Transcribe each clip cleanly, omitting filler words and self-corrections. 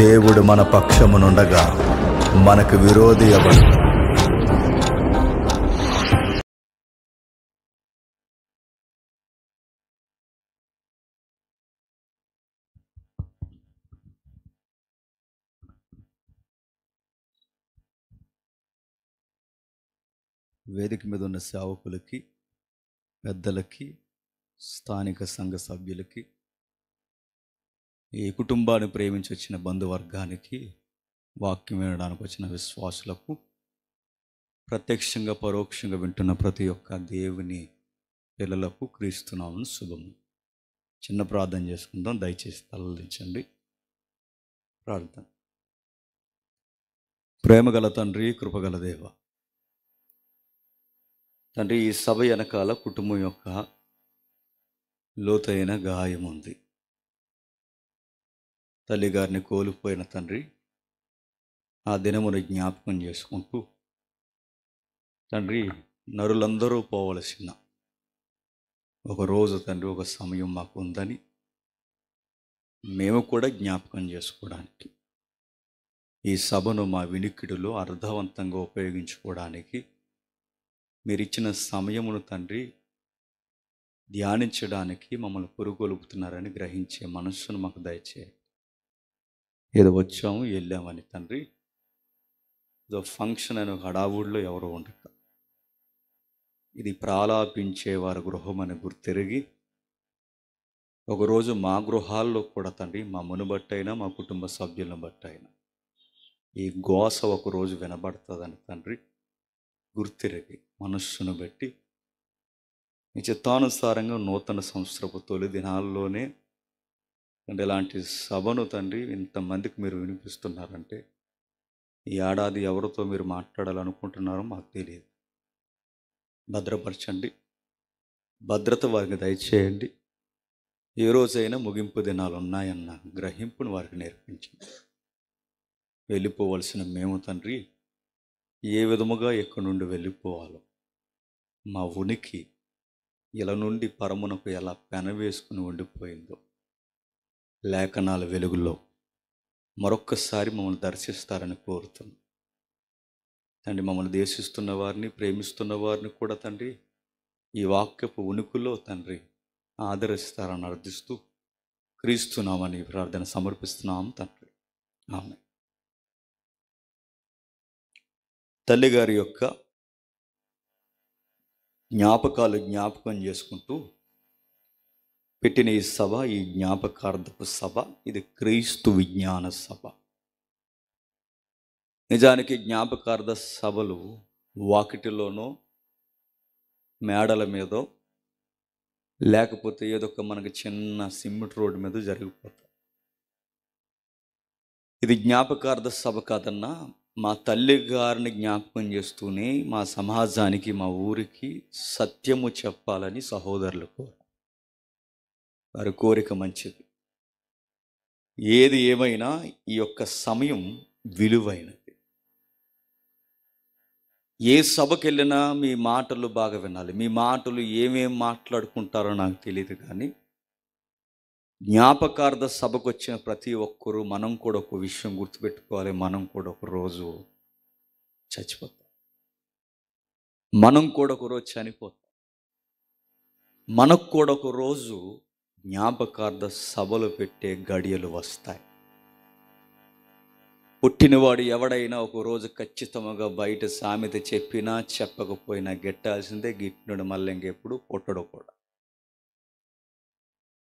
దేవుడు మన పక్షమునుండగా మనకు విరోధి ఎవడు? వేదిక మీద ఉన్న సేవకులకి, పెద్దలకి, స్థానిక సంఘ సభ్యులకి, ఈ కుటుంబాన్ని ప్రేమించి వచ్చిన బంధువర్గానికి, వాక్యం వినడానికి వచ్చిన విశ్వాసులకు, ప్రత్యక్షంగా పరోక్షంగా వింటున్న ప్రతి ఒక్క దేవుని పిల్లలకు క్రీస్తునామమున శుభము. చిన్న ప్రార్థన చేసుకుందాం. దయచేసి తలదించండి. ప్రార్థన. ప్రేమగల తండ్రి, కృపగల దేవ తండ్రి, ఈ సభ వెనకాల కుటుంబం యొక్క లోతైన గాయం ఉంది. తల్లిగారిని కోల్పోయిన తండ్రి, ఆ దినమును జ్ఞాపకం చేసుకుంటూ తండ్రి, నరులందరూ పోవలసిన ఒక రోజు తండ్రి, ఒక సమయం మాకు ఉందని మేము కూడా జ్ఞాపకం చేసుకోవడానికి, ఈ సభను మా వినికిడిలో అర్థవంతంగా ఉపయోగించుకోవడానికి మీరు ఇచ్చిన సమయమును తండ్రి ధ్యానించడానికి మమ్మల్ని పురుగొలుపుతున్నారని గ్రహించే మనస్సును మాకు దయచేయండి. ఏదో వచ్చాము వెళ్ళామని తండ్రి, ఏదో ఫంక్షన్ అనే హడావుడిలో ఎవరో ఉండక, ఇది ప్రాలాపించే వారి గృహం అని గుర్తెరిగి ఒకరోజు మా గృహాల్లో కూడా తండ్రి, మా మునుబట్టైనా మా కుటుంబ సభ్యులను బట్టైనా ఈ గోస ఒకరోజు వినబడుతుందని తండ్రి గుర్తిరిగి మనస్సును బట్టి మీ చిత్తానుసారంగా నూతన సంవత్సరపు తొలి దినాల్లోనే అంటే ఇలాంటి సభను తండ్రి ఇంతమందికి మీరు వినిపిస్తున్నారంటే ఈ ఏడాది ఎవరితో మీరు మాట్లాడాలనుకుంటున్నారో మాకు తెలియదు. భద్రపరచండి, భద్రత వారికి దయచేయండి. ఏ రోజైనా ముగింపు దినాలు ఉన్నాయన్న గ్రహింపును వారికి నేర్పించండి. వెళ్ళిపోవలసిన మేము తండ్రి ఏ విధముగా ఎక్కడి నుండి వెళ్ళిపోవాలో, మా ఉనికి ఇలా నుండి పరమునకు ఎలా పెనవేసుకుని ఉండిపోయిందో లేఖనాల వెలుగులో మరొక్కసారి మమ్మల్ని దర్శిస్తారని కోరుతున్నాం తండ్రి. మమ్మల్ని దేశిస్తున్న వారిని, ప్రేమిస్తున్న వారిని కూడా తండ్రి ఈ వాక్యపు ఉనికిలో తండ్రి ఆదరిస్తారని అర్థిస్తూ క్రీస్తునామని ప్రార్థన సమర్పిస్తున్నాం తండ్రి. ఆమె తల్లిగారి యొక్క జ్ఞాపకాలు జ్ఞాపకం చేసుకుంటూ పెట్టిన ఈ సభ, ఈ జ్ఞాపకార్థపు సభ, ఇది క్రీస్తు విజ్ఞాన సభ. నిజానికి జ్ఞాపకార్థ సభలు వాకిటిలోనో మేడల మీదో లేకపోతే ఏదో ఒక మనకి చిన్న సిమెంట్ రోడ్డు మీద జరిగిపోతాయి. ఇది జ్ఞాపకార్థ సభ కాదన్నా, మా తల్లి గారిని జ్ఞాపకం చేస్తూనే మా సమాజానికి, మా ఊరికి సత్యము చెప్పాలని సహోదరులు వారి కోరిక మంచిది. ఏది ఏమైనా ఈ యొక్క సమయం విలువైనది. ఏ సభకి వెళ్ళినా మీ మాటలు బాగా వినాలి. మీ మాటలు ఏమేం మాట్లాడుకుంటారో నాకు తెలియదు, కానీ జ్ఞాపకార్థ సభకు వచ్చిన ప్రతి ఒక్కరూ మనం కూడా ఒక విషయం గుర్తుపెట్టుకోవాలి. మనం కూడా ఒక రోజు చచ్చిపోతాం. మనం కూడా ఒక రోజు చనిపోతాం. మనకు కూడా ఒక రోజు జ్ఞాపకార్థ సభలు పెట్టే గడియలు వస్తాయి. పుట్టినవాడు ఎవడైనా ఒక రోజు ఖచ్చితంగా బయట సామెత చెప్పినా చెప్పకపోయినా గిట్టాల్సిందే. గిట్టినడు మళ్ళీ ఇంకెప్పుడు పుట్టడు కూడా.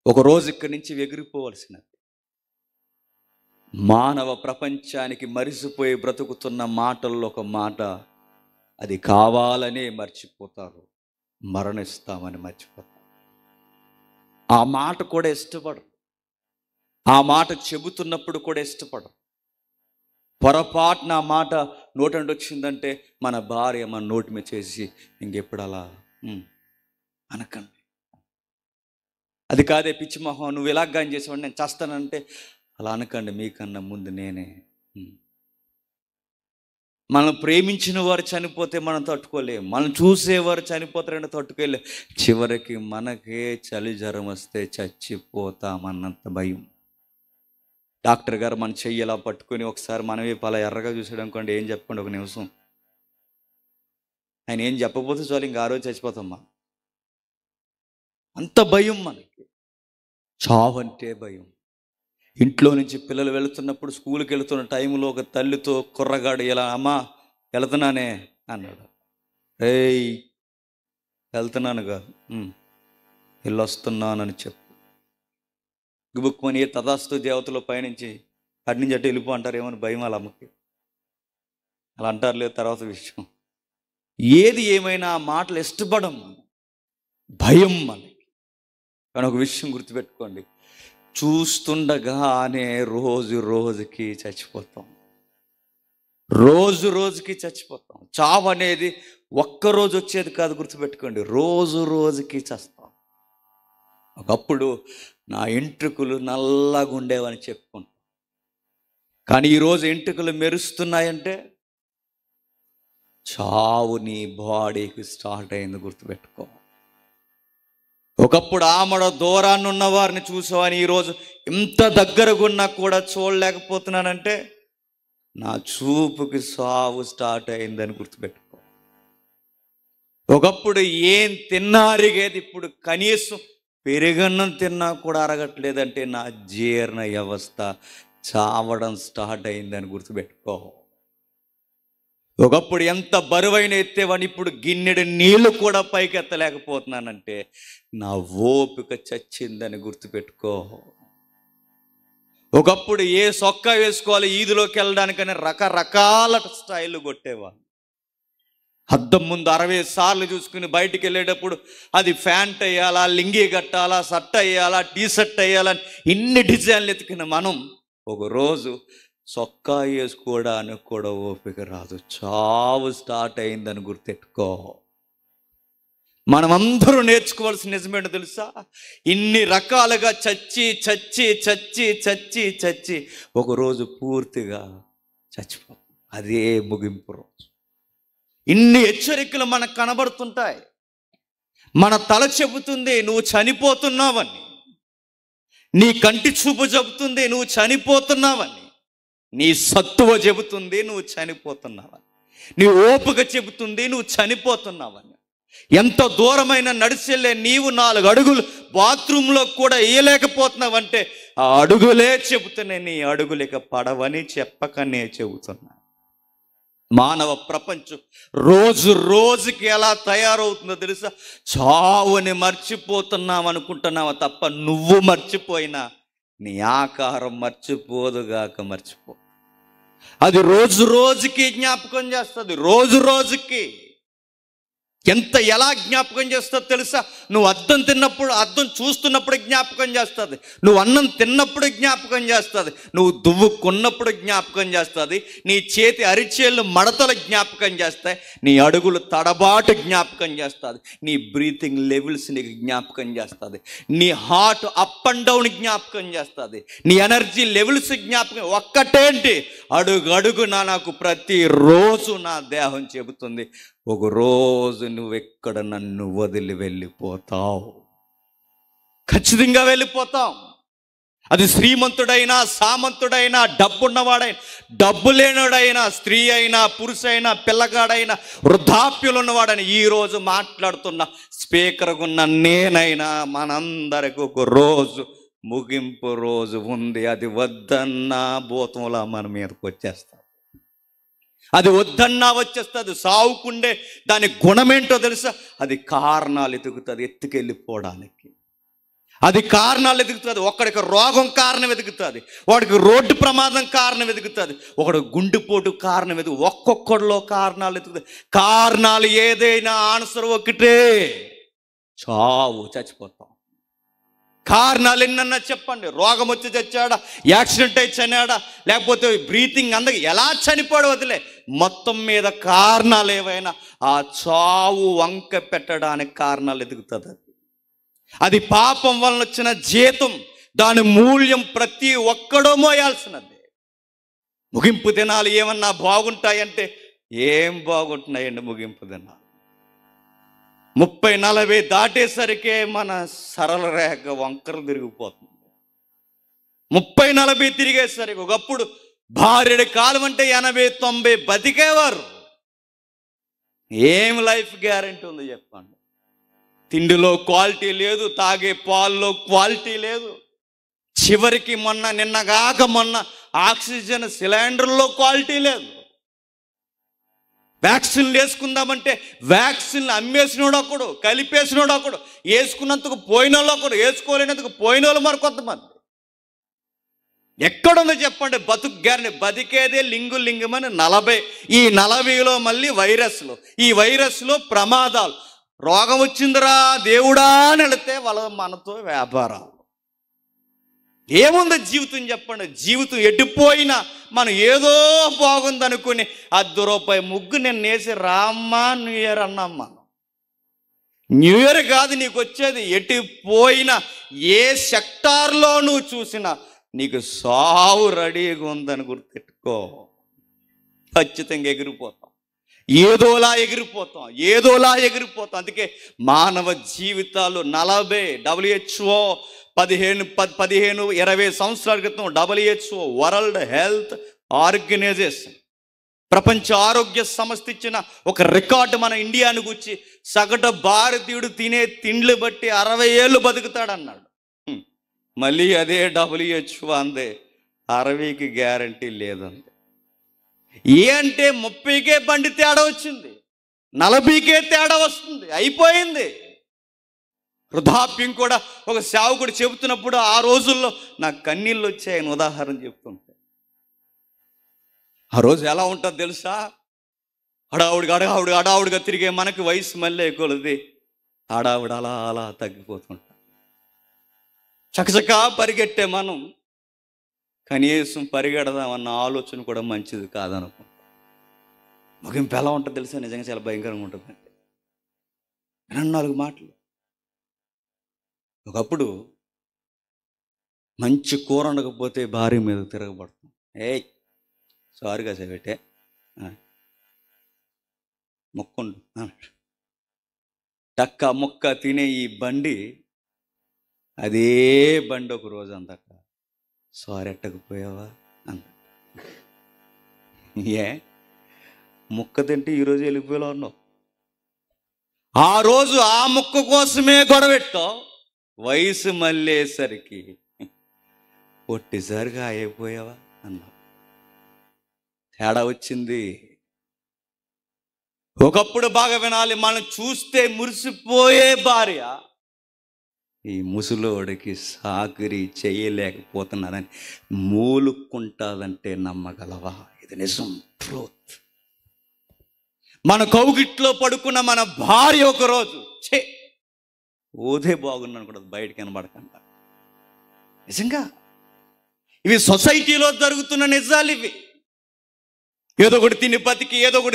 ఒకరోజు ఇక్కడి నుంచి ఎగిరిపోవలసినది. మానవ ప్రపంచానికి మరిసిపోయి బ్రతుకుతున్న మాటల్లో ఒక మాట, అది కావాలనే మర్చిపోతారు, మరణిస్తామని మర్చిపోతారు. ఆ మాట కూడా ఇష్టపడరు. ఆ మాట చెబుతున్నప్పుడు కూడా ఇష్టపడరు. పొరపాటున ఆ మాట నోటండి వచ్చిందంటే మన భార్య మన నోటి మీద చేసి ఇంకెప్పుడు అలా అనకండి, అది కాదే పిచ్చి మొహం, నువ్వు ఇలాగాని చేసావు, నేను చేస్తానంటే అలా అనకండి, మీకన్నా ముందు నేనే. మనం ప్రేమించిన వారు చనిపోతే మనం తట్టుకోలేము, మనం చూసేవారు చనిపోతారంటే తట్టుకోలేము. చివరికి మనకే చలి జ్వరం వస్తే చచ్చిపోతామన్నంత భయం. డాక్టర్ గారు మన చెయ్యి ఇలా పట్టుకొని ఒకసారి మనమే అలా ఎర్రగా చూసాడు అనుకోండి, ఏం చెప్పండి ఒక నిమిషం, ఆయన ఏం చెప్పకపోతే చాలు ఇంకా ఆ రోజు చచ్చిపోతామ్మా. అంత భయం మనకి, చావు అంటే భయం. ఇంట్లో నుంచి పిల్లలు వెళుతున్నప్పుడు, స్కూల్కి వెళుతున్న టైంలో ఒక తల్లితో కుర్రగాడు ఇలా, అమ్మా వెళుతున్నానే అన్నాడు. ఏయ్ వెళ్తున్నానుగా, వెళ్ళొస్తున్నానని చెప్పు. గుబుక్కుమని తదాస్తు దేవతలో పైనుంచి అటు నుంచి అటు వెళ్ళిపో అంటారు, ఏమని భయం వాళ్ళ అమ్మకి. అలా అంటారు లేదు, తర్వాత విషయం. ఏది ఏమైనా ఆ మాటలు ఇష్టపడం, భయం మనకి. కానీ ఒక విషయం గుర్తుపెట్టుకోండి, చూస్తుండగానే రోజు రోజుకి చచ్చిపోతాం, రోజు రోజుకి చచ్చిపోతాం. చావు అనేది ఒక్కరోజు వచ్చేది కాదు, గుర్తుపెట్టుకోండి, రోజు రోజుకి చస్తాం. ఒకప్పుడు నా ఎంట్రుకలు నల్లగా ఉండేవని చెప్పుకుంటాం, కానీ ఈరోజు ఎంట్రుకలు మెరుస్తున్నాయంటే చావు నీ బాడీకి స్టార్ట్ అయింది, గుర్తుపెట్టుకో. ఒకప్పుడు ఆమడ దూరాన్ని ఉన్న వారిని చూసావని ఈరోజు ఇంత దగ్గరగా ఉన్నా కూడా చూడలేకపోతున్నానంటే నా చూపుకి సావు స్టార్ట్ అయిందని గుర్తుపెట్టుకో. ఒకప్పుడు ఏం తిన్నా అరిగేది, ఇప్పుడు కనీసం పెరుగన్నం తిన్నా కూడా అరగట్లేదంటే నా జీర్ణ వ్యవస్థ చావడం స్టార్ట్ అయిందని గుర్తుపెట్టుకో. ఒకప్పుడు ఎంత బరువైన ఎత్తేవని ఇప్పుడు గిన్నెడు నీళ్లు కూడా పైకి ఎత్తలేకపోతున్నానంటే నా ఓపిక చచ్చిందని గుర్తుపెట్టుకో. ఒకప్పుడు ఏ సొక్కా వేసుకోవాలి ఈదులోకి వెళ్ళడానికని రకరకాల స్టైల్ కొట్టేవాళ్ళు. అద్దం ముందు 60 సార్లు చూసుకుని బయటికి వెళ్ళేటప్పుడు అది ప్యాంట్ వేయాలా, లింగి కట్టాలా, షర్ట్ వేయాలా, టీ షర్ట్ వేయాలని ఇన్ని డిజైన్లు ఎత్తుకున్న మనం ఒకరోజు సొక్కా వేసుకోవడానికి కూడా ఓపిక రాదు, చావు స్టార్ట్ అయిందని గుర్తెట్టుకో. మనమందరూ నేర్చుకోవాల్సిన నిజమేంటో తెలుసా, ఇన్ని రకాలుగా చచ్చి చచ్చి చచ్చి చచ్చి చచ్చి ఒకరోజు పూర్తిగా చచ్చిపోతాం, అదే ముగింపు రోజు. ఇన్ని హెచ్చరికలు మనకు కనబడుతుంటాయి. మన తల చెబుతుంది నువ్వు చనిపోతున్నావని, నీ కంటి చూపు చెబుతుంది నువ్వు చనిపోతున్నావని, నీ సత్తువ చెబుతుంది నువ్వు చనిపోతున్నావని, నీ ఓపిక చెబుతుంది నువ్వు చనిపోతున్నావని. ఎంత దూరమైన నడిచెళ్ళే నీవు 4 అడుగులు బాత్రూంలో కూడా వేయలేకపోతున్నావంటే ఆ అడుగులే చెబుతున్నాయి నీ అడుగులేక పడవని చెప్పకనే చెబుతున్నా. మానవ ప్రపంచం రోజు రోజుకి ఎలా తయారవుతుందో తెలుసా, చావుని మర్చిపోతున్నావు అనుకుంటున్నావా తప్ప నువ్వు మర్చిపోయినా నీ ఆకారం మర్చిపోదుగాక మర్చిపో. అది రోజు రోజుకి జ్ఞాపకం చేస్తుంది, రోజు రోజుకి. ఎలా జ్ఞాపకం చేస్తుందో తెలుసా, నువ్వు అద్దం తిన్నప్పుడు, అద్దం చూస్తున్నప్పుడు జ్ఞాపకం చేస్తుంది, నువ్వు అన్నం తిన్నప్పుడు జ్ఞాపకం చేస్తుంది, నువ్వు దువ్వుకున్నప్పుడు జ్ఞాపకం చేస్తుంది, నీ చేతి అరిచేళ్ళు మడతలు జ్ఞాపకం చేస్తాయి, నీ అడుగులు తడబాటు జ్ఞాపకం చేస్తుంది, నీ బ్రీతింగ్ లెవెల్స్ నీకు జ్ఞాపకం చేస్తుంది, నీ హార్ట్ అప్ అండ్ డౌన్ జ్ఞాపకం చేస్తుంది, నీ ఎనర్జీ లెవెల్స్ జ్ఞాపకం. ఒక్కటేంటి, అడుగడుగునా నాకు ప్రతిరోజు నా దేహం చెబుతుంది ఒకరోజు నువ్వెక్కడ నన్ను వదిలి వెళ్ళిపోతావు. ఖచ్చితంగా వెళ్ళిపోతాం. అది శ్రీమంతుడైనా, సామంతుడైనా, డబ్బున్నవాడైనా, డబ్బు లేనుడైనా, స్త్రీ అయినా, పురుషైనా, పిల్లగాడైనా, వృద్ధాప్యులు ఉన్నవాడైనా, ఈరోజు మాట్లాడుతున్న స్పీకర్గా ఉన్న నేనైనా, మనందరికి ఒక రోజు ముగింపు రోజు ఉంది. అది వద్దన్నా భూతంలా మన మీదకి వచ్చేస్తాం, అది వద్దన్నా వచ్చేస్తుంది. సావుకుండే దాని గుణమేంటో తెలుసా, అది కారణాలు ఎదుగుతుంది ఎత్తుకెళ్ళిపోవడానికి, అది కారణాలు ఎదుగుతుంది. ఒకడికి రోగం కారణం ఎదుగుతుంది, వాడికి రోడ్డు ప్రమాదం కారణం ఎదుగుతుంది, ఒకడు గుండెపోటు కారణం ఒక్కొక్కడిలో కారణాలు ఎదుగుతాయి. కారణాలు ఏదైనా ఆన్సర్ ఒకటే, చావు, చచ్చిపోతాం. కారణాలు ఎన్నన్నా చెప్పండి, రోగం వచ్చి చచ్చాడా, యాక్సిడెంట్ అయి చనివాడా, లేకపోతే బ్రీతింగ్ అందక ఎలా చనిపోవడం వదిలే, మొత్తం మీద కారణాలు ఏవైనా ఆ చావు వంక పెట్టడానికి కారణాలు ఎదుగుతుంది. అది పాపం వలన వచ్చిన జీతం, దాని మూల్యం ప్రతి ఒక్కడో మోయాల్సినది. ముగింపు దినాలు ఏమన్నా బాగుంటాయంటే ఏం బాగుంటున్నాయండి ముగింపు దినాలు. 30-40 దాటేసరికే మన సరళ రేఖ వంకర తిరిగిపోతుంది. 30-40 తిరిగేసరికి ఒకప్పుడు భార్యడి కాలం అంటే 80-90 బతికేవారు. ఏం లైఫ్ గ్యారెంటీ ఉంది చెప్పండి? తిండిలో క్వాలిటీ లేదు, తాగే పాల్లో క్వాలిటీ లేదు. చివరికి నిన్నగాక మొన్న ఆక్సిజన్ సిలిండర్లో క్వాలిటీ లేదు. వ్యాక్సిన్లు వేసుకుందామంటే వ్యాక్సిన్లు అమ్మేసినోడు ఒకడు, కలిపేసినోడు ఒకడు, వేసుకున్నందుకు పోయిన వాళ్ళు ఒకడు, వేసుకోలేనందుకు పోయిన వాళ్ళు మరి కొంతమంది. ఎక్కడుందో చెప్పండి బతుకు గ్యారెంటీ? బతికేదే లింగుమని 40. ఈ 40లో మళ్ళీ వైరస్లు, ఈ వైరస్లో ప్రమాదాలు. రోగం వచ్చిందిరా దేవుడా అని వెళితే వాళ్ళ మనతో వ్యాపారాలు. ఏముంది జీవితం చెప్పండి? జీవితం ఎడిపోయినా మనం ఏదో బాగుందనుకుని ₹10 ముగ్గు నేను వేసి రామ్మా న్యూ ఇయర్ అన్నాం. మనం న్యూ ఇయర్ కాదు నీకు వచ్చేది. ఎటుపోయినా ఏ సెక్టార్లో నువ్వు చూసినా నీకు సావు రెడీగా ఉందని గుర్తెట్టుకో. ఖచ్చితంగా ఎగిరిపోతాం, ఏదోలా ఎగిరిపోతాం. అందుకే మానవ జీవితాలు 40 WHO 15-20 సంవత్సరాల క్రితం WHO వరల్డ్ హెల్త్ ఆర్గనైజేషన్ ప్రపంచ ఆరోగ్య సంస్థ ఇచ్చిన ఒక రికార్డు మన ఇండియాను గురించి, సగటు భారతీయుడు తినే తిండ్లు బట్టి 60 ఏళ్ళు బతుకుతాడన్నాడు. మళ్ళీ అదే WHO అందే 60కి గ్యారంటీ లేదంది. అంటే 30కే బండి తేడా వచ్చింది, 40కే తేడా వస్తుంది, అయిపోయింది. వృద్ధాప్యం కూడా ఒక సేవకుడు చెబుతున్నప్పుడు ఆ రోజుల్లో నాకు కన్నీళ్ళు వచ్చాయని ఉదాహరణ చెప్తుంటే, ఆ రోజు ఎలా ఉంటుందో తెలుసా? హడావుడిగా తిరిగే మనకి వయసు మళ్ళీ కొలది హడావుడు అలా తగ్గిపోతుంటా. చకచకా పరిగెట్టే మనం కనీసం పరిగెడదామన్న ఆలోచన కూడా మంచిది కాదనుకుంటా. ముగింపు ఎలా ఉంటుంది తెలుసా? నిజంగా చాలా భయంకరంగా ఉంటుంది. 4 మాటలు. ఒకప్పుడు మంచి కూర ఉండకపోతే భార్య మీద తిరగబడతాం. సారీగా సేవటే మొక్కండు టక్క మొక్క తినే ఈ బండి, అదే బండి ఒక రోజు అందట సారీ ఎట్టకపోయావా అంత. ముక్క తింటే ఈరోజు వెళ్ళిపోయేలా ఉన్నావు. ఆ రోజు ఆ ముక్క కోసమే గొడవెట్టావు. వయసు మళ్ళేసరికి ఒట్టిసారిగా అయిపోయావా అన్నా. తేడా వచ్చింది. ఒకప్పుడు బాగా వినాలి, మనం చూస్తే మురిసిపోయే భార్య ఈ ముసలోడికి సాకిరి చేయలేకపోతున్నానని మూలుక్కుంటాదంటే నమ్మగలవా? ఇది నిజం, ట్రూత్. మన కౌగిట్లో పడుకున్న మన భార్య ఒకరోజు ఓదే బాగున్నాను కూడా బయటికి కనబడకుండా. నిజంగా ఇవి సొసైటీలో జరుగుతున్న నిజాలు. ఇవి ఏదో ఒకటి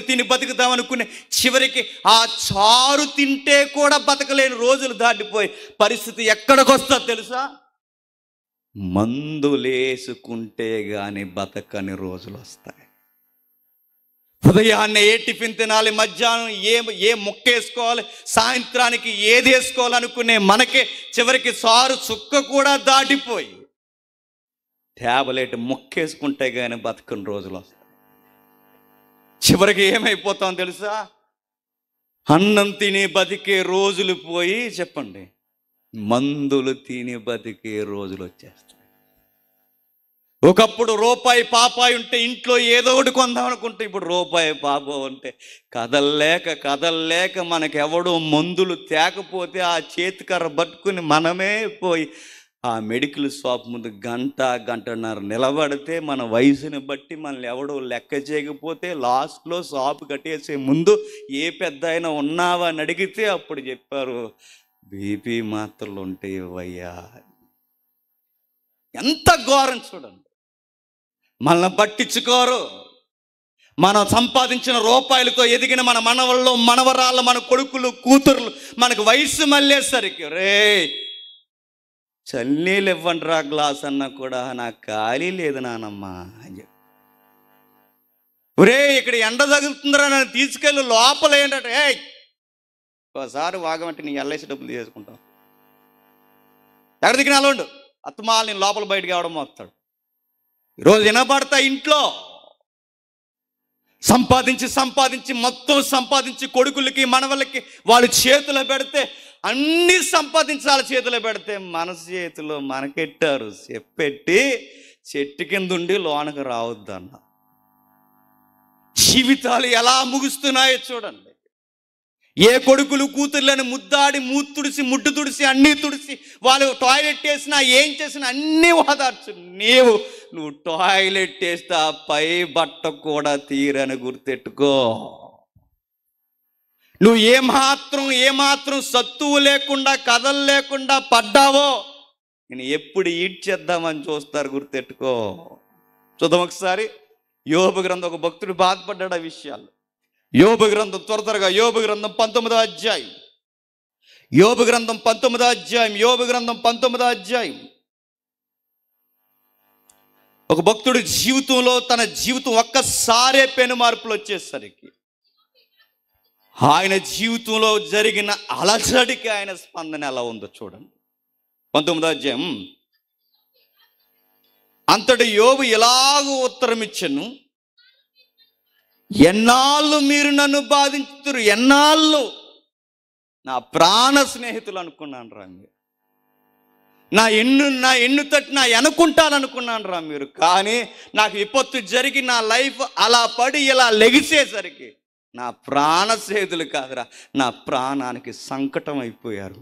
తిని బతుకుతామనుకునే చివరికి ఆ చారు తింటే కూడా బతకలేని రోజులు దాటిపోయి పరిస్థితి ఎక్కడికి వస్తుందో తెలుసా? మందులేసుకుంటే గాని బతకని రోజులు వస్తాయి. ఉదయాన్నే ఏ టిఫిన్ తినాలి, మధ్యాహ్నం ఏ ముక్క వేసుకోవాలి, సాయంత్రానికి ఏది వేసుకోవాలనుకునే మనకే చివరికి సారు చుక్క కూడా దాటిపోయి ట్యాబ్లెట్ ముక్కేసుకుంటే కానీ బతకని రోజులు వస్తాయి. చివరికి ఏమైపోతాం తెలుసా? అన్నం తిని బతికే రోజులు పోయి చెప్పండి మందులు తిని బతికే రోజులు వచ్చేస్తాయి. ఒకప్పుడు రూపాయి పాపాయి ఉంటే ఇంట్లో ఏదో ఒకటి కొందాం అనుకుంటే, ఇప్పుడు రూపాయి పాప ఉంటే కదల్లేక మనకెవడో మందులు తేకపోతే ఆ చేతికర్ర పట్టుకుని మనమే పోయి ఆ మెడికల్ షాప్ ముందు గంటన్నర నిలబడితే మన వయసుని బట్టి మనల్ని ఎవడో లెక్క చేయకపోతే లాస్ట్లో షాపు కట్టేసే ముందు ఏ పెద్ద అయినా ఉన్నావా అని అడిగితే అప్పుడు చెప్పారు బీపీ మాత్రలు ఉంటే ఇవ్వయ్యా. ఎంత ఘోరం చూడండి. మనల్ని పట్టించుకోరు. మనం సంపాదించిన రూపాయలతో ఎదిగిన మన మనవళ్ళు మనవరాళ్ళు మన కొడుకులు కూతుర్లు మనకు వయసు మళ్ళేసరికి రే చల్లీలు ఇవ్వండి రా గ్లాస్ అన్నా కూడా నాకు ఖాళీ లేదు నానమ్మా అని చెప్పి, ఒరే ఇక్కడ ఎండ తగులుతుందిరా నన్ను తీసుకెళ్ళి లోపల ఏంటంటే ఒకసారి వాగమంటే నీ ఎల్ఐసి డబ్బులు చేసుకుంటాం. ఎక్కడ దిగిన అలా ఉండు, అత్తమాలని లోపల బయటకు ఎవడం మోస్తాడు. ఈరోజు వినబడతా ఇంట్లో సంపాదించి మొత్తం సంపాదించి కొడుకులకి మనవలకి వాళ్ళు చేతిలో పెడితే, అన్నీ సంపాదించి వాళ్ళ చేతిలో పెడితే మన చేతిలో మనకెట్టారు. చెప్పెట్టి చెట్టు కింద ఉండి లోనకు రావద్దన్న. జీవితాలు ఎలా ముగుస్తున్నాయో చూడండి. ఏ కొడుకులు కూతుర్లను ముద్దాడి మూతుడిసి ముడ్డు తుడిసి అన్నీ తుడిసి వాళ్ళు టాయిలెట్ వేసినా ఏం చేసినా అన్నీ ఓదార్చు. నువ్వు టాయిలెట్ వేస్తే ఆ పై బట్ట కూడా తీరని గుర్తెట్టుకో. నువ్వు ఏమాత్రం సత్తువు లేకుండా కథలు లేకుండా పడ్డావో నేను ఎప్పుడు ఈడ్చేద్దామని చూస్తారు, గుర్తెట్టుకో. చూద్దాం ఒకసారి యోబు గ్రంథం. ఒక భక్తుడు బాధపడ్డాడు ఆ విషయాలు. యోబు గ్రంథం త్వరగా యోబు గ్రంథం 19వ అధ్యాయం. యోబు గ్రంథం 19వ అధ్యాయం. యోబు గ్రంథం 19వ అధ్యాయం. ఒక భక్తుడి జీవితంలో తన జీవితం ఒక్కసారే పెను మార్పులు వచ్చేసరికి ఆయన జీవితంలో జరిగిన అలజడికి ఆయన స్పందన ఎలా ఉందో చూడండి. 19వ అధ్యాయం. అంతటి యోబు ఎలాగూ ఉత్తరం ఇచ్చెను, ఎన్నాళ్ళు మీరు నన్ను బాధించుతారు, ఎన్నాళ్ళు నా ప్రాణ స్నేహితులు అనుకున్నాను రా మీరు, నా ఎన్ను తట్టి నా అనుకుంటాననుకున్నాను రా మీరు. కానీ నాకు విపత్తు జరిగి నా లైఫ్ అలా పడి ఇలా లెగిసేసరికి నా ప్రాణ స్నేహితులు కాదురా, నా ప్రాణానికి సంకటం అయిపోయారు.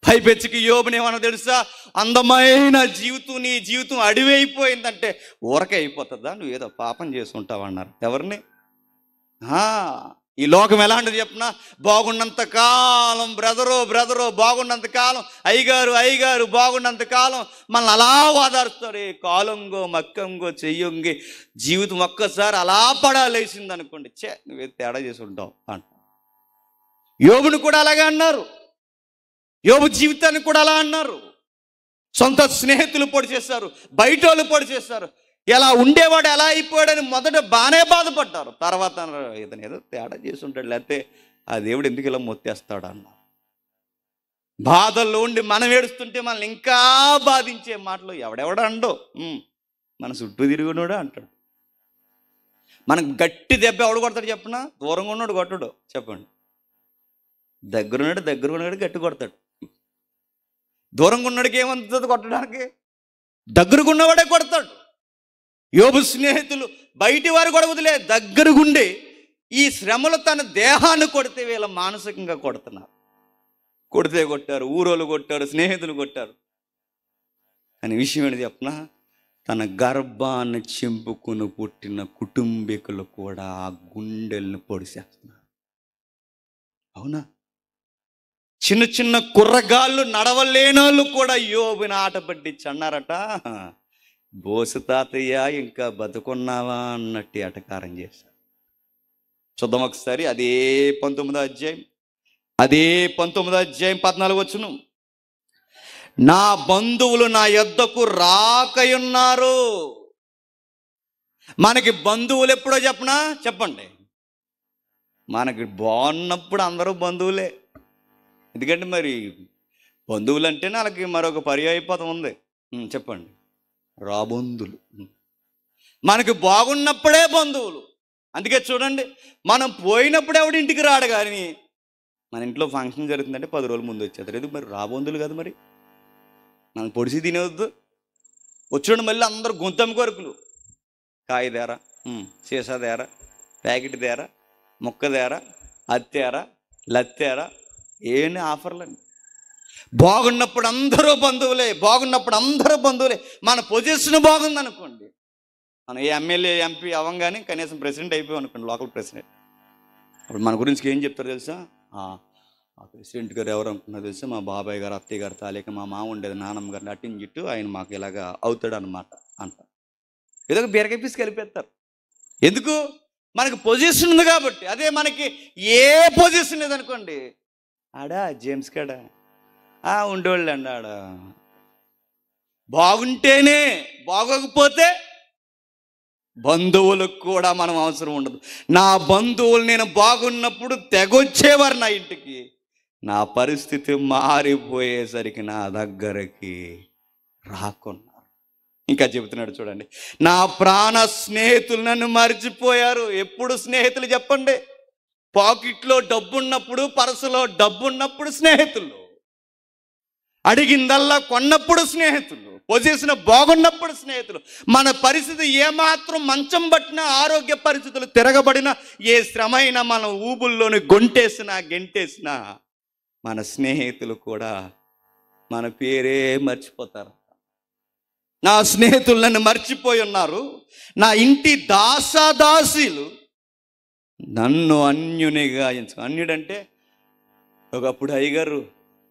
పైపెచ్చికి యోబుని ఏమన్నా తెలుసా, అందమైన జీవితం నీ జీవితం అడివి అయిపోయిందంటే ఊరకే అయిపోతుందా, నువ్వు ఏదో పాపం చేసుకుంటావు అన్నారు. ఎవరిని? ఈ లోకం ఎలాంటిది చెప్పినా, బాగున్నంత కాలం బ్రదరో బాగున్నంత కాలం అయ్యగారు బాగున్నంత కాలం మనల్ని అలా వాదారుస్తారు. కాలంగో మక్కంగో చెయ్యంగి జీవితం ఒక్కసారి అలా పడాలేసింది అనుకోండి, నువ్వే తేడా చేసి ఉంటావు అంట. యోబుని కూడా అలాగే అన్నారు. యోబు జీవితాన్ని కూడా అలా అన్నారు. సొంత స్నేహితులు పొడి చేశారు, బయట వాళ్ళు పొడి చేశారు. ఎలా ఉండేవాడు ఎలా అయిపోయాడని మొదట బాగానే బాధపడ్డారు. తర్వాత ఇతను ఏదో తేడా చేసి ఉంటాడు, లేకపోతే ఆ దేవుడు ఎందుకు ఇలా మొత్తేస్తాడు అన్నారు. బాధల్లో ఉండి మనం ఏడుస్తుంటే మనల్ని ఇంకా బాధించే మాటలు ఎవడెవడో మన చుట్టూ తిరుగున్నాడు అంటాడు. మనకు గట్టి దెబ్బ ఎవడు కొడతాడు చెప్పనా? దూరంగా ఉన్నాడు కొట్టడు. చెప్పండి. దగ్గరున్నాడు గట్టి కొడతాడు. దూరంగా ఉన్నాడికి ఏమంతుంది కొట్టడానికి? దగ్గరకు ఉన్నవాడే కొడతాడు. యోబు స్నేహితులు బయటి వారు కూడా వదిలే, దగ్గరగుండి ఈ శ్రమలు తన దేహాన్ని కొడితే వీళ్ళ మానసికంగా కొడుతున్నారు. కొట్టారు, ఊరోళ్ళు కొట్టారు, స్నేహితులు కొట్టారు. కానీ విషయం ఏంటి చెప్పనా, తన గర్భాన్ని చింపుకుని పుట్టిన కుటుంబీకులు కూడా ఆ గుండెల్ని పొడిసేస్తున్నారు. అవునా? చిన్న చిన్న కుర్రగాళ్ళు నడవలేనోళ్ళు కూడా యోబుని ఆట పట్టించి అన్నారట, బోసు తాతయ్య ఇంకా బతుకున్నావా అన్నట్టు ఎటకారం చేశారు. చూద్దాం ఒకసారి అదే 19వ అధ్యాయం. 14వ వచనం. నా బంధువులు నా యొద్దకు రాకయున్నారు. మనకి బంధువులు ఎప్పుడో చెప్పనా? చెప్పండి. మనకి బాగున్నప్పుడు అందరూ బంధువులే. ఎందుకంటే మరి బంధువులు అంటే వాళ్ళకి మరొక పర్యాయపదం ఉంది. చెప్పండి. రాబంధులు. మనకి బాగున్నప్పుడే బంధువులు. అందుకే చూడండి, మనం పోయినప్పుడు ఎవడి ఇంటికి రాడు, కానీ మన ఇంట్లో ఫంక్షన్ జరుగుతుందంటే 10 రోజుల ముందు వచ్చేస్తారు. ఎందుకు మరి? రాబంధువులు కదా. మరి మనం పొడిసి తినేవద్దు. వచ్చాడు మళ్ళీ అందరూ గొంతమ్మ కొరకులు, కాయ తేరా, సీసా తేరా, ప్యాకెట్ తేరా, ముక్క తేరా, అత్తేరా, లత్తేరా, ఏమి ఆఫర్లండి. బాగున్నప్పుడు అందరూ బంధువులే, మన పొజిషన్ బాగుందనుకోండి, మనం ఏ ఎమ్మెల్యే ఎంపీ అవ్వంగానే కనీసం ప్రెసిడెంట్ అయిపోయాం అనుకోండి, లోకల్ ప్రెసిడెంట్. అప్పుడు మన గురించి ఏం చెప్తారు తెలుసా? ఆ ప్రెసిడెంట్ గారు ఎవరు అనుకున్నారు తెలుసా? మా బాబాయ్ గారు, అత్తయ్య గారు తాలేక మా మామ ఉండేది నానమ్మ గారిని అట్టింజిట్టు ఆయన మాకు ఇలాగా అవుతాడు అనమాట అంట. ఏదో ఒక బీరకాయ పీస్ కలిపేస్తారు. ఎందుకు? మనకి పొజిషన్ ఉంది కాబట్టి. అదే మనకి ఏ పొజిషన్ లేదనుకోండి, ఆడా జేమ్స్ కాడా ఉండేవాళ్ళు అండి, ఆడ బాగుంటేనే, బాగోకపోతే బంధువులకు కూడా మనం అవసరం ఉండదు. నా బంధువులు నేను బాగున్నప్పుడు తెగొచ్చేవారు నా ఇంటికి, నా పరిస్థితి మారిపోయేసరికి నా దగ్గరికి రాకున్నారు. ఇంకా చెబుతున్నాడు చూడండి, నా ప్రాణ స్నేహితులు నన్ను మర్చిపోయారు. ఎప్పుడు స్నేహితులు చెప్పండి? పాకెట్లో డబ్బున్నప్పుడు, పర్సులో డబ్బున్నప్పుడు స్నేహితులు, అడిగిందల్లా కొన్నప్పుడు స్నేహితులు, పొజిషన్ బాగున్నప్పుడు స్నేహితులు. మన పరిస్థితి ఏమాత్రం మంచం పట్టినా, ఆరోగ్య పరిస్థితులు తిరగబడినా, ఏ శ్రమ అయినా మనం ఊబుల్లోని గెంటేసినా మన స్నేహితులు కూడా మన పేరే మర్చిపోతారు. నా స్నేహితులు నన్ను మర్చిపోయి ఉన్నారు. నా ఇంటి దాసాదాసీలు నన్ను అన్యునిగా అన్యుడంటే ఒకప్పుడు అయ్యగారు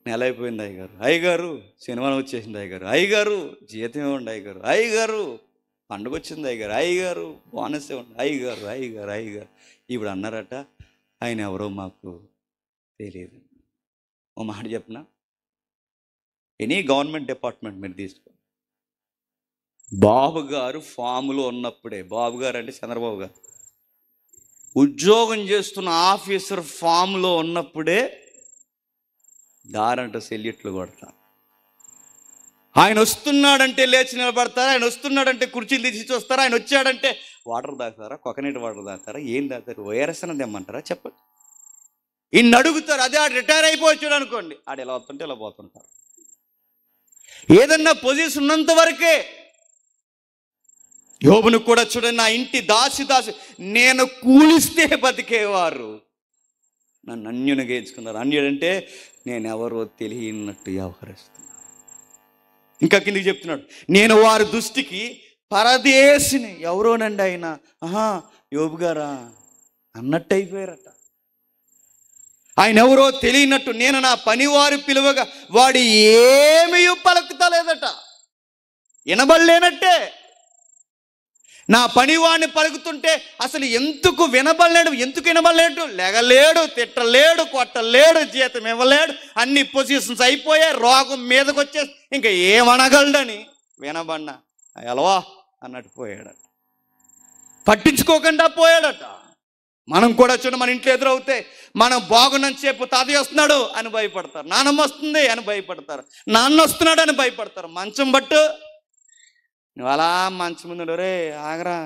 నెల అయిపోయింది, అయ్యగారు సినిమాలు వచ్చేసింది, అయ్యగారు జీతం ఇవ్వండి, అయ్యగారు పండుగ వచ్చింది, అయ్యగారు బోనస్ ఇవ్వండి, అయ్యగారు. ఇప్పుడు అన్నారట, ఆయన ఎవరో మాకు తెలియదు. ఓ మాట చెప్పిన, ఎనీ గవర్నమెంట్ డిపార్ట్మెంట్ మీరు తీసుకో, బాబు గారు ఫామ్లో ఉన్నప్పుడే, బాబు గారు అంటే చంద్రబాబు గారు ఉద్యోగం చేస్తున్న ఆఫీసర్ ఫామ్లో ఉన్నప్పుడే దారంట సెల్యూట్లు కొడతారు. ఆయన వస్తున్నాడంటే లేచి నిలబడతారు, ఆయన వస్తున్నాడంటే కుర్చీలు తీసి చూస్తారా, ఆయన వచ్చాడంటే వాటర్ తాగుతారా, కోకోనట్ వాటర్ తాగుతారా, ఏం తాగుతారు, వైరస్ అన్నది ఏమంటారా చెప్పండి. ఇన్ని అడుగుతారు. అదే ఆడు రిటైర్ అయిపోవచ్చాడు అనుకోండి, ఆడు ఎలా వస్తుంటే ఇలా పోతుంటారు. ఏదన్నా పొజిషన్ ఉన్నంత వరకే. యోబును కూడా చూడండి, నా ఇంటి దాసి నేను కూలిస్తే బతికేవారు నన్ను అన్యునిగా ఎంచుకున్నారు. అన్యుడంటే నేను ఎవరో తెలియనట్టు వ్యవహరిస్తున్నాను. ఇంకా కిందికి చెప్తున్నాడు, నేను వారి దృష్టికి పరదేశిని. ఎవరోనండి ఆయన, యోబు గారా అన్నట్టు అయిపోయారట. ఆయన ఎవరో తెలియనట్టు, నేను నా పనివారు పిలువగా వాడు ఏమీ పలుకుతలేదట, వినబడలేనట్టే. నా పనివాడిని పలుకుతుంటే అసలు ఎందుకు వినబడలేడు, లెగలేడు, తిట్టలేడు, కొట్టలేడు, జీతం ఇవ్వలేడు, అన్ని పొజిషన్స్ అయిపోయాయి, రోగం మీదకి వచ్చేసి ఇంకా ఏమనగలడని వినబడినా ఎలవా అన్నట్టు పోయాడట, పట్టించుకోకుండా పోయాడట. మనం కూడా చూడ, మన ఇంట్లో ఎదురవుతే మనం బాగున్నంత సేపు తాతయ్య వస్తున్నాడు అని భయపడతారు, నాన్నమ్మ వస్తుంది అని భయపడతారు, నాన్న వస్తున్నాడు అని భయపడతారు. మంచం బట్టు నువ్వు అలా మంచం ముందు రే ఆగరా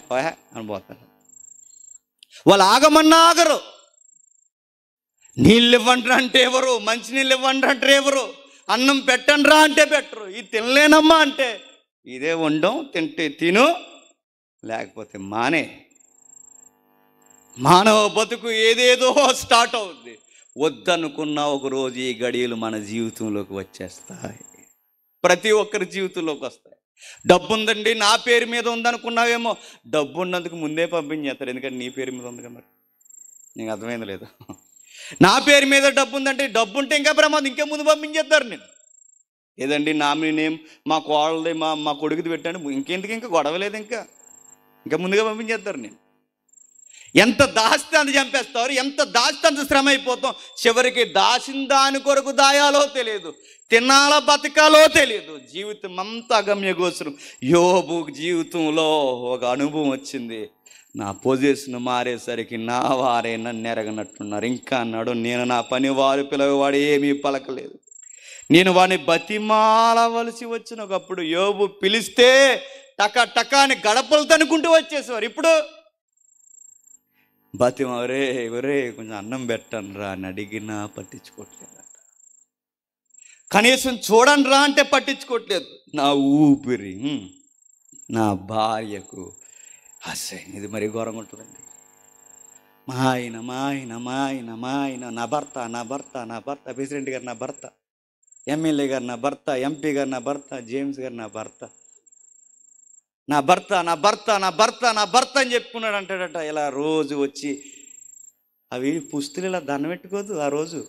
పోయా అని పోతారు. వాళ్ళు ఆగమన్నా ఆగరు. నీళ్ళు ఇవ్వండి అంటే ఎవరు, మంచినీళ్ళు ఇవ్వండి అంటే ఎవరు, అన్నం పెట్టండి రా అంటే పెట్టరు. ఇది తినలేనమ్మా అంటే ఇదే వండం, తింటే తిను లేకపోతే మానే. మానవ బతుకు ఏదేదో స్టార్ట్ అవుద్ది. వద్దనుకున్న ఒకరోజు ఈ గడియలు మన జీవితంలోకి వచ్చేస్తాయి, ప్రతి ఒక్కరి జీవితంలోకి వస్తాయి. డబ్బు ఉందండి, నా పేరు మీద ఉందనుకున్నావేమో, డబ్బు ఉన్నందుకు ముందే పంపించేస్తారు, ఎందుకంటే నీ పేరు మీద ఉంది కదా. మరి నీకు అర్థమైంది లేదు? నా పేరు మీద డబ్బు ఉందంటే, డబ్బు ఉంటే ఇంకా ప్రమాదం, ఇంకా ముందు పంపించేస్తారు. నేను ఏదండి నామినీ నేమ్ మా కోళ్ళది మా కొడుకుది పెట్టాను, ఇంకెందుకు, ఇంకా గొడవ లేదు, ఇంకా ముందుగా పంపించేస్తారు. నేను ఎంత దాస్తే అంత చంపేస్తారు, ఎంత దాస్తే అంత శ్రమ అయిపోతాం. చివరికి దాచిన దాని కొరకు దాయాలో తెలియదు, తినాలో బతకాలో తెలియదు. జీవితం అంతా అగమ్యగోచరం. యోబు జీవితంలో ఒక అనుభవం వచ్చింది. నా పొజిషన్ మారేసరికి నా వారే నన్ను ఎరగనట్టున్నారు. ఇంకా అన్నాడు, నేను నా పని వారు పిలవవాడు ఏమీ పలకలేదు, నేను వాడిని బతిమాలవలసి వచ్చిన. ఒకప్పుడు యోబు పిలిస్తే టకాని గడపలు తనుకుంటూ వచ్చేసేవారు. ఇప్పుడు ఒరే కొంచెం అన్నం పెట్టండి రా అని అడిగినా పట్టించుకోవట్లేదట, కనీసం చూడండి రా అంటే పట్టించుకోవట్లేదు. నా ఊపిరి నా భార్యకు అసహ్యం. ఇది మరీ ఘోరంగా ఉంటుందండి. మా ఆయన నా భర్త ప్రెసిడెంట్ గారు నా భర్త, ఎమ్మెల్యే గారు నా భర్త, ఎంపీ గారు నా భర్త, జేమ్స్ గారు నా భర్త, నా భర్త అని చెప్పుకున్నాడు అంటాడట. ఇలా రోజు వచ్చి అవి పుస్తులు ఇలా దండం పెట్టుకోదు. ఆ రోజు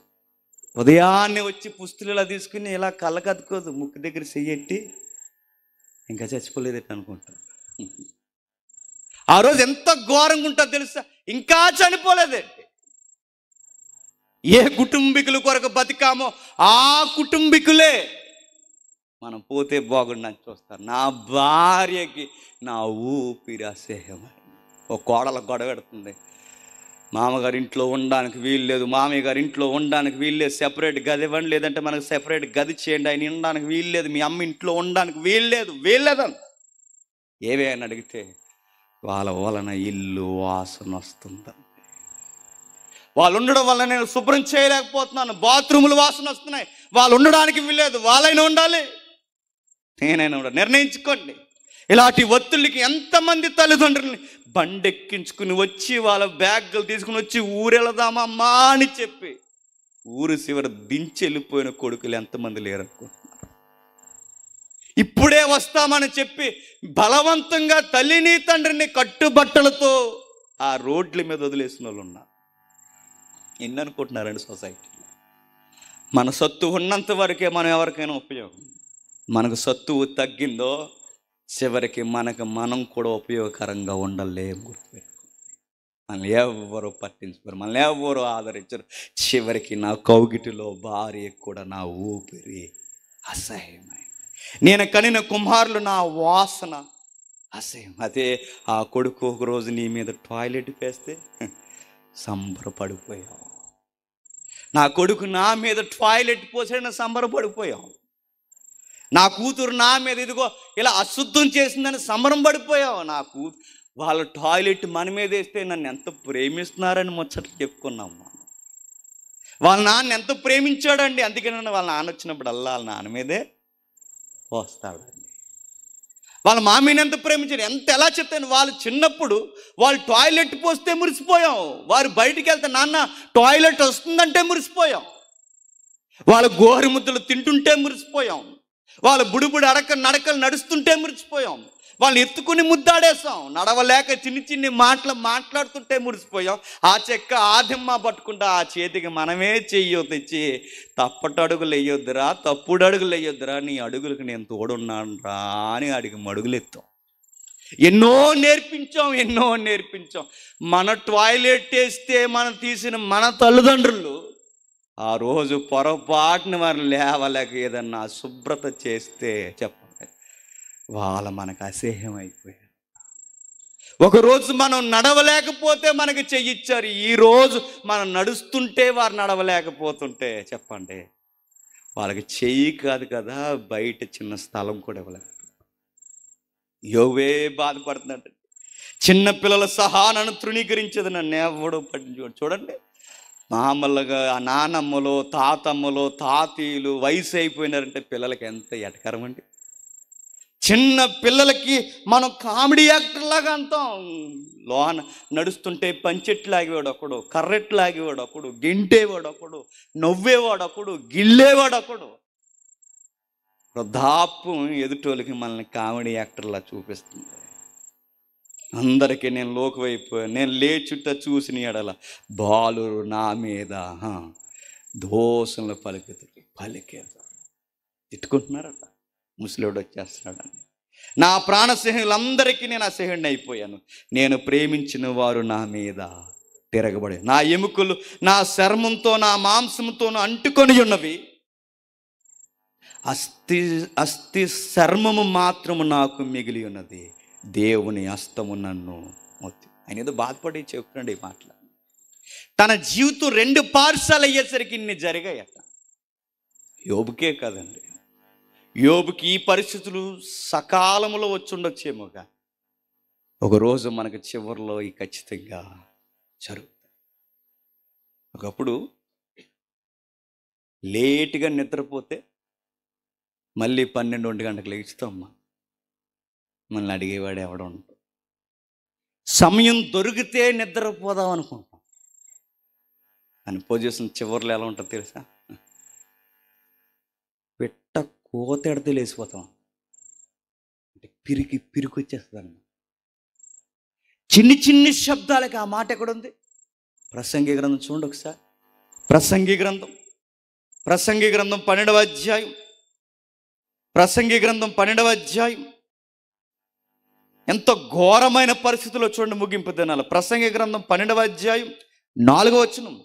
ఉదయాన్నే వచ్చి పుస్తులు ఇలా తీసుకుని ఇలా కళ్ళకద్దుకోదు, ముక్కు దగ్గర చెయ్యెట్టి ఇంకా చచ్చిపోలేదట అనుకుంటారు. ఆ రోజు ఎంత ఘోరంగా ఉంటుందో తెలుసా, ఇంకా చనిపోలేదండి. ఏ కుటుంబీకుల కొరకు బతికామో ఆ కుటుంబీకులే మనం పోతే బాగుండని చూస్తారు. నా భార్యకి నా ఊపిరి అసహ్యమై, ఓ కోడల గొడవ పెడుతుంది, మామగారి ఇంట్లో ఉండడానికి వీలు లేదు, మామయ్య గారి ఇంట్లో ఉండడానికి వీలు లేదు, సెపరేట్ గది ఇవ్వండి, లేదంటే మనకు సెపరేట్ గది చేయండి, ఆయన ఉండడానికి వీలు లేదు, మీ అమ్మ ఇంట్లో ఉండడానికి వీలు లేదని ఏవే అని అడిగితే వాళ్ళ వలన ఇల్లు వాసన వస్తుందని, వాళ్ళు ఉండడం వల్ల నేను శుభ్రం చేయలేకపోతున్నాను, బాత్రూములు వాసన వస్తున్నాయి, వాళ్ళు ఉండడానికి వీల్లేదు, వాళ్ళైనా ఉండాలి, నేనైనా ఉండాలి. నిర్ణయించుకోండి. ఇలాంటి ఒత్తిళ్ళకి ఎంతమంది తల్లిదండ్రులని బండెక్కించుకుని వచ్చి వాళ్ళ బ్యాగులు తీసుకుని వచ్చి ఊరెళదామమ్మా అని చెప్పి ఊరు చివర దించి వెళ్ళిపోయిన కొడుకులు ఎంతమంది లేరనుకుంటున్నారు? ఇప్పుడే వస్తామని చెప్పి బలవంతంగా తల్లిని తండ్రిని కట్టుబట్టలతో ఆ రోడ్ల మీద వదిలేసిన వాళ్ళు ఉన్నారు. ఎన్ని అనుకుంటున్నారండి సొసైటీలో? మన సత్తు ఉన్నంత వరకే మనం ఎవరికైనా ఉపయోగం. మనకు సత్తువు తగ్గిందో చివరికి మనం కూడా ఉపయోగకరంగా ఉండలేము. గుర్తుపెట్టుకోండి. మనల్ని ఎవరు పట్టించుకోరు, మనల్ని ఎవరు ఆదరించరు. చివరికి నా కౌగిటిలో భార్య కూడా నా ఊపిరి అసహ్యమైంది, నేను కనిన కుమారులు నా వాసన అసహ్యం. అదే ఆ కొడుకు ఒకరోజు నీ మీద టాయిలెట్ వేస్తే సంబరపడిపోయావు. నా కొడుకు నా మీద టాయిలెట్ పోసాడు, సంబరపడిపోయావు. నా కూతురు నా మీద ఇదిగో ఇలా అశుద్ధం చేసిందని సంబరం పడిపోయావు. నా వాళ్ళ టాయిలెట్ మన మీద వేస్తే నన్ను ఎంత ప్రేమిస్తున్నారని ముచ్చట్లు చెప్పుకున్నాం. వాళ్ళ నాన్న ఎంత ప్రేమించాడండి, అందుకని వాళ్ళ నాన్న వచ్చినప్పుడు వాళ్ళ నాన్న మీదే పోస్తాడండి. వాళ్ళ మామీని ఎంత ప్రేమించాడు, ఎలా చెప్తాను. వాళ్ళు చిన్నప్పుడు వాళ్ళు టాయిలెట్ పోస్తే మురిసిపోయాం, వారు బయటికి వెళ్తే నాన్న టాయిలెట్ వస్తుందంటే మురిసిపోయాం, వాళ్ళ గోరు ముద్దలు తింటుంటే మురిసిపోయాం, వాళ్ళ బుడిబుడి నడకలు నడుస్తుంటే మురిసిపోయాం, వాళ్ళని ఎత్తుకుని ముద్దాడేసాం, నడవలేక చిన్ని మాటలు మాట్లాడుతుంటే మురిసిపోయాం. ఆ చెక్క ఆదిమ్మ పట్టుకుంటా ఆ చేతికి మనమే చెయ్యో తెచ్చి తప్పుడు అడుగులు వేయొద్దురా నీ అడుగులకు నేను తోడున్నాను రా అని అడిగి మడుగులు ఎత్తాం. ఎన్నో నేర్పించాం. మన టాయిలెట్ వేస్తే మనం తీసిన మన తల్లిదండ్రులు ఆ రోజు పొరపాటున వారు లేవలేక ఏదన్నా శుభ్రత చేస్తే చెప్పండి, వాళ్ళ మనకు అసహ్యం అయిపోయారు. ఒకరోజు మనం నడవలేకపోతే మనకి చెయ్యిచ్చారు, ఈరోజు మనం నడుస్తుంటే వారు నడవలేకపోతుంటే చెప్పండి, వాళ్ళకి చెయ్యి కాదు కదా బయట చిన్న స్థలం కూడా ఇవ్వలేదు. యోవే బాధపడుతున్నాడు. చిన్న పిల్లల సహా నన్ను తృణీకరించేది, నన్ను ఎవడు పట్టించుకోడు. చూడండి, మామూలుగా నానమ్మలో తాతమ్మలో తాతీయులు వయసు అయిపోయినారంటే పిల్లలకి ఎంత ఎటకరం అండి. చిన్న పిల్లలకి మనం కామెడీ యాక్టర్ లాగా అంటాం. లోన నడుస్తుంటే పంచెట్లాగేవాడు ఒకడు, కర్రెట్లాగేవాడు ఒకడు, గింటేవాడు ఒకడు, నవ్వేవాడు ఒకడు, గిల్లేవాడు ఒకడు. వృద్ధాప్యం ఎదుటోళ్ళకి మనల్ని కామెడీ యాక్టర్లా చూపిస్తుంది. అందరికీ నేను లోకువైపోయాను, నేను లేచుట చూసిన ఎడల బాలురు నా మీద దోషంలో పలికేదు తిట్టుకుంటున్నారట. ముసలివాడు వచ్చేస్తున్నాడని నా ప్రాణస్నేహితులందరికీ నేను అసహ్యుడిని అయిపోయాను. నేను ప్రేమించిన వారు నా మీద తిరగబడి, నా ఎముకలు నా చర్మంతో నా మాంసంతోనూ అంటుకొని ఉన్నవి, అస్థి చర్మము మాత్రము నాకు మిగిలి ఉన్నది, దేవుని హస్తము నన్ను మొత్తి. ఆయన ఏదో బాధపడి చెప్తున్నాడు ఈ మాటలు. తన జీవితం 2 పార్శాలు అయ్యేసరికి ఇన్ని జరిగాయట. యోబుకే కదండి, యోబుకి ఈ పరిస్థితులు సకాలంలో వచ్చి ఉండొచ్చేమోగా, ఒకరోజు మనకు చివరిలో ఈ ఖచ్చితంగా జరుగుతాయి. ఒకప్పుడు లేటుగా నిద్రపోతే మళ్ళీ 12-1 గంటలకు లేచుతామ్మా, మనల్ని అడిగేవాడు ఎవడ ఉంటాం. సమయం దొరికితే నిద్రపోదాం అనుకుంటాం, అని పొజిషన్ చివరిలో ఎలా ఉంటుంది తెలుసా? పెట్ట కోతెడితే లేచిపోతాం అంటే పిరికి వచ్చేస్తుంది అన్నమాట. చిన్ని శబ్దాలకి ఆ మాట ఎక్కడుంది? ప్రసంగి గ్రంథం చూడండి ఒకసారి. ప్రసంగి గ్రంథం 12వ అధ్యాయం. ప్రసంగి గ్రంథం 12వ అధ్యాయం. ఎంత ఘోరమైన పరిస్థితుల్లో చూడండి ముగింపు దినాలు. ప్రసంగి గ్రంథం 12వ అధ్యాయం 4వ వచనం.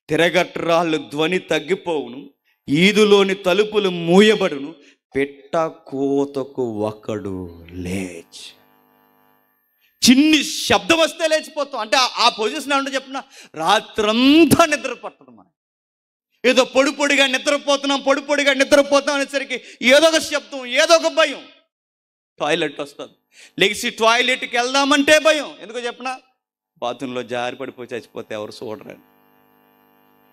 తిరగట్రాళ్ళు ధ్వని తగ్గిపోవును, ఈదులోని తలుపులు మూయబడును, పెట్ట కోతకు ఒకడు లేచి. చిన్ని శబ్దం వస్తే లేచిపోతాం. అంటే ఆ పొజిషన్ అంటే చెప్పిన రాత్రంతా నిద్ర పట్టదు మనం. ఏదో పొడిగా నిద్రపోతాం అనేసరికి ఏదో ఒక శబ్దం, ఏదో ఒక భయం. టాయిలెట్ వస్తుంది, లెగిసి టాయిలెట్కి వెళ్దామంటే భయం. ఎందుకో చెప్పిన బాత్రూంలో జారి పడిపోయి చచ్చిపోతే ఎవరు చూడరండి.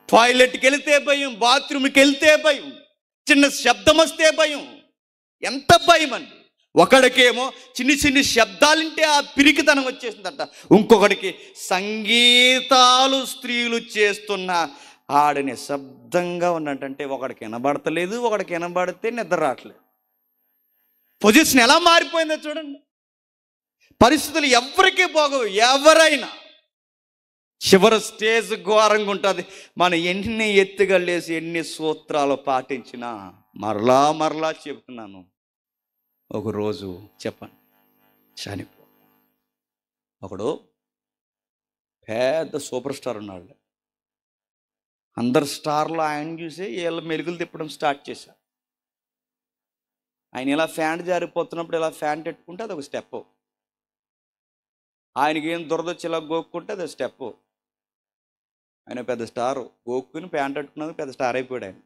టాయిలెట్కి వెళ్తే భయం, బాత్రూమ్కి వెళ్తే భయం, చిన్న శబ్దం వస్తే భయం. ఎంత భయం అండి! ఒకడికేమో చిన్ని శబ్దాలంటే ఆ పిరికితనం వచ్చేసిందట. ఇంకొకడికి సంగీతాలు స్త్రీలు చేస్తున్న ఆడని శబ్దంగా ఉన్నట్టంటే ఒకడికి వినబడతలేదు, ఒకడికి వినబడితే నిద్ర రావట్లేదు. పొజిషన్ ఎలా మారిపోయిందో చూడండి. పరిస్థితులు ఎవరికీ బాగోవు. ఎవరైనా చివరి స్టేజ్ ఘోరంగా ఉంటుంది. మనం ఎన్ని ఎత్తుగలేసి ఎన్ని సూత్రాలు పాటించినా మరలా చెబుతున్నాను, ఒకరోజు చెప్పండి చనిపో. ఒకడు పెద్ద సూపర్ స్టార్ ఉన్నాడు. అందరు స్టార్లు ఆయన చూసి వీళ్ళ మెలుగులు తిప్పడం స్టార్ట్ చేశారు. ఆయన ఇలా ఫ్యాంట్ జారిపోతున్నప్పుడు ఇలా ఫ్యాంట్ పెట్టుకుంటే అది ఒక స్టెప్. ఆయనకి ఏం దురదొచ్చి ఇలా గోక్కుంటే అది స్టెప్. ఆయన పెద్ద స్టారు, గోక్కుని ప్యాంట్ పెట్టుకున్నది పెద్ద స్టార్ అయిపోయాడు ఆయన.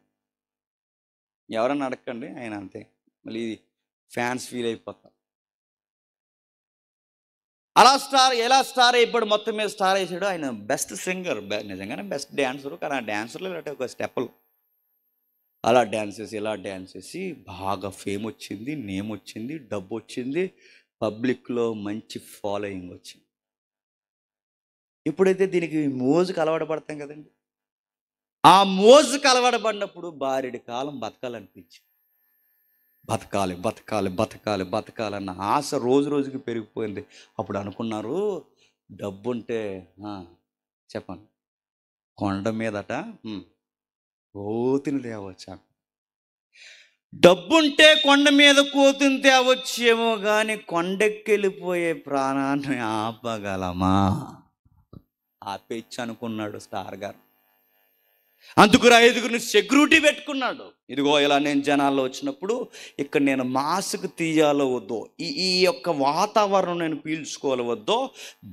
ఎవరన్నా అడగండి, ఆయన అంతే. మళ్ళీ ఫ్యాన్స్ ఫీల్ అయిపోతారు. ఎలా స్టార్ అయిపోయాడు, మొత్తం మీద స్టార్ వేసాడు. ఆయన బెస్ట్ సింగర్, నిజంగానే బెస్ట్ డ్యాన్సరు. కానీ ఆ డ్యాన్సర్లో ఇలాంటి ఒక స్టెప్పులు అలా డ్యాన్స్ చేసి బాగా ఫేమ్ వచ్చింది, నేమ్ వచ్చింది, డబ్బు వచ్చింది, పబ్లిక్లో మంచి ఫాలోయింగ్ వచ్చింది. ఎప్పుడైతే దీనికి మోజుకు అలవాటు పడతాం కదండి, ఆ మోజుకు అలవాటు పడినప్పుడు బారెడి కాలం బతకాలనిపించింది. బతకాలన్న ఆశ రోజుకి పెరిగిపోయింది. అప్పుడు అనుకున్నారు, డబ్బుంటే చెప్పండి కొండ మీదట కోతిని తేవచ్చా. డబ్బుంటే కొండ మీద కోతిని తేవచ్చేమో కానీ కొండెక్కెళ్ళిపోయే ప్రాణాన్ని ఆపగలమా? ఆపేచ్చు అనుకున్నాడు స్టార్ గారు. అందుకు 5గురిని సెక్యూరిటీ పెట్టుకున్నాడు. ఇదిగో ఇలా నేను జనాల్లో వచ్చినప్పుడు ఇక్కడ నేను మాస్క్ తీయాలో వద్దో, ఈ యొక్క వాతావరణం నేను పీల్చుకోవాలి వద్దో,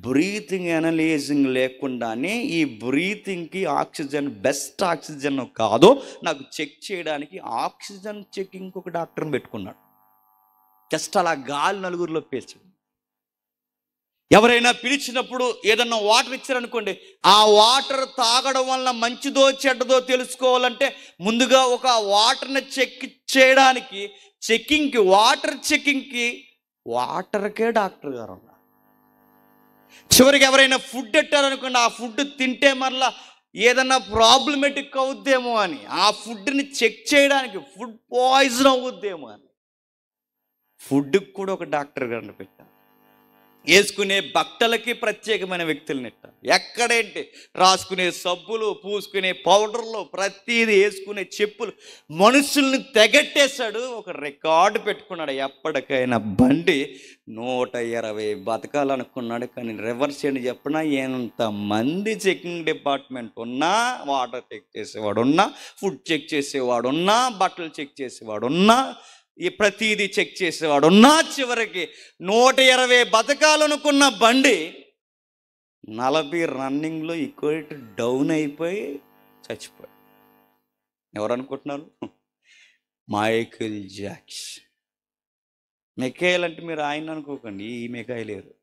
బ్రీతింగ్ అనలైజింగ్ లేకుండానే ఈ బ్రీతింగ్కి ఆక్సిజన్ బెస్ట్ ఆక్సిజన్ కాదో నాకు చెక్ చేయడానికి ఆక్సిజన్ చెకింగ్ ఒక డాక్టర్ని పెట్టుకున్నాడు. జస్ట్ అలా గాలి నలుగురిలో పీల్చండి. ఎవరైనా పిలిచినప్పుడు ఏదన్నా వాటర్ ఇచ్చారనుకోండి, ఆ వాటర్ తాగడం వల్ల మంచిదో చెడ్డదో తెలుసుకోవాలంటే ముందుగా ఒక వాటర్ని చెక్ చేయడానికి వాటర్కే డాక్టర్ గారు ఉన్నారు. చివరికి ఎవరైనా ఫుడ్ పెట్టారనుకోండి, ఆ ఫుడ్ తింటే మరలా ఏదన్నా ప్రాబ్లమేటిక్ అవుద్దేమో అని, ఆ ఫుడ్ని చెక్ చేయడానికి ఫుడ్ పాయిజన్ అవుద్దేమో అని ఫుడ్కి కూడా ఒక డాక్టర్ గారిని పెట్టారు. వేసుకునే బట్టలకి ప్రత్యేకమైన వ్యక్తులు నెట్టారు. ఎక్కడేంటి రాసుకునే సబ్బులు, పూసుకునే పౌడర్లు, ప్రతిదీ వేసుకునే చెప్పులు, మనుషుల్ని తెగట్టేశాడు. ఒక రికార్డు పెట్టుకున్నాడు. ఎప్పటికైనా బండి 120 బతకాలనుకున్నాడు. కానీ రివర్స్ ఏంటి చెప్పినా, ఎంతమంది చెకింగ్ డిపార్ట్మెంట్ ఉన్నా, వాటర్ చెక్ చేసేవాడు ఉన్నా, ఫుడ్ చెక్ చేసేవాడు ఉన్నా, బట్టలు చెక్ చేసేవాడు ఉన్నా, ఈ ప్రతిదీ చెక్ చేసేవాడు ఉన్నా, చివరికి 120 బతకాలనుకున్న బండి 40 రన్నింగ్లో ఈక్వల్ డౌన్ అయిపోయి చచ్చిపోయాడు. ఎవరు అనుకుంటున్నారు? Michael Jackson. మెకాయిల్ అంటే మీరు ఆయన అనుకోకండి, ఈ మెకాయి లేరు.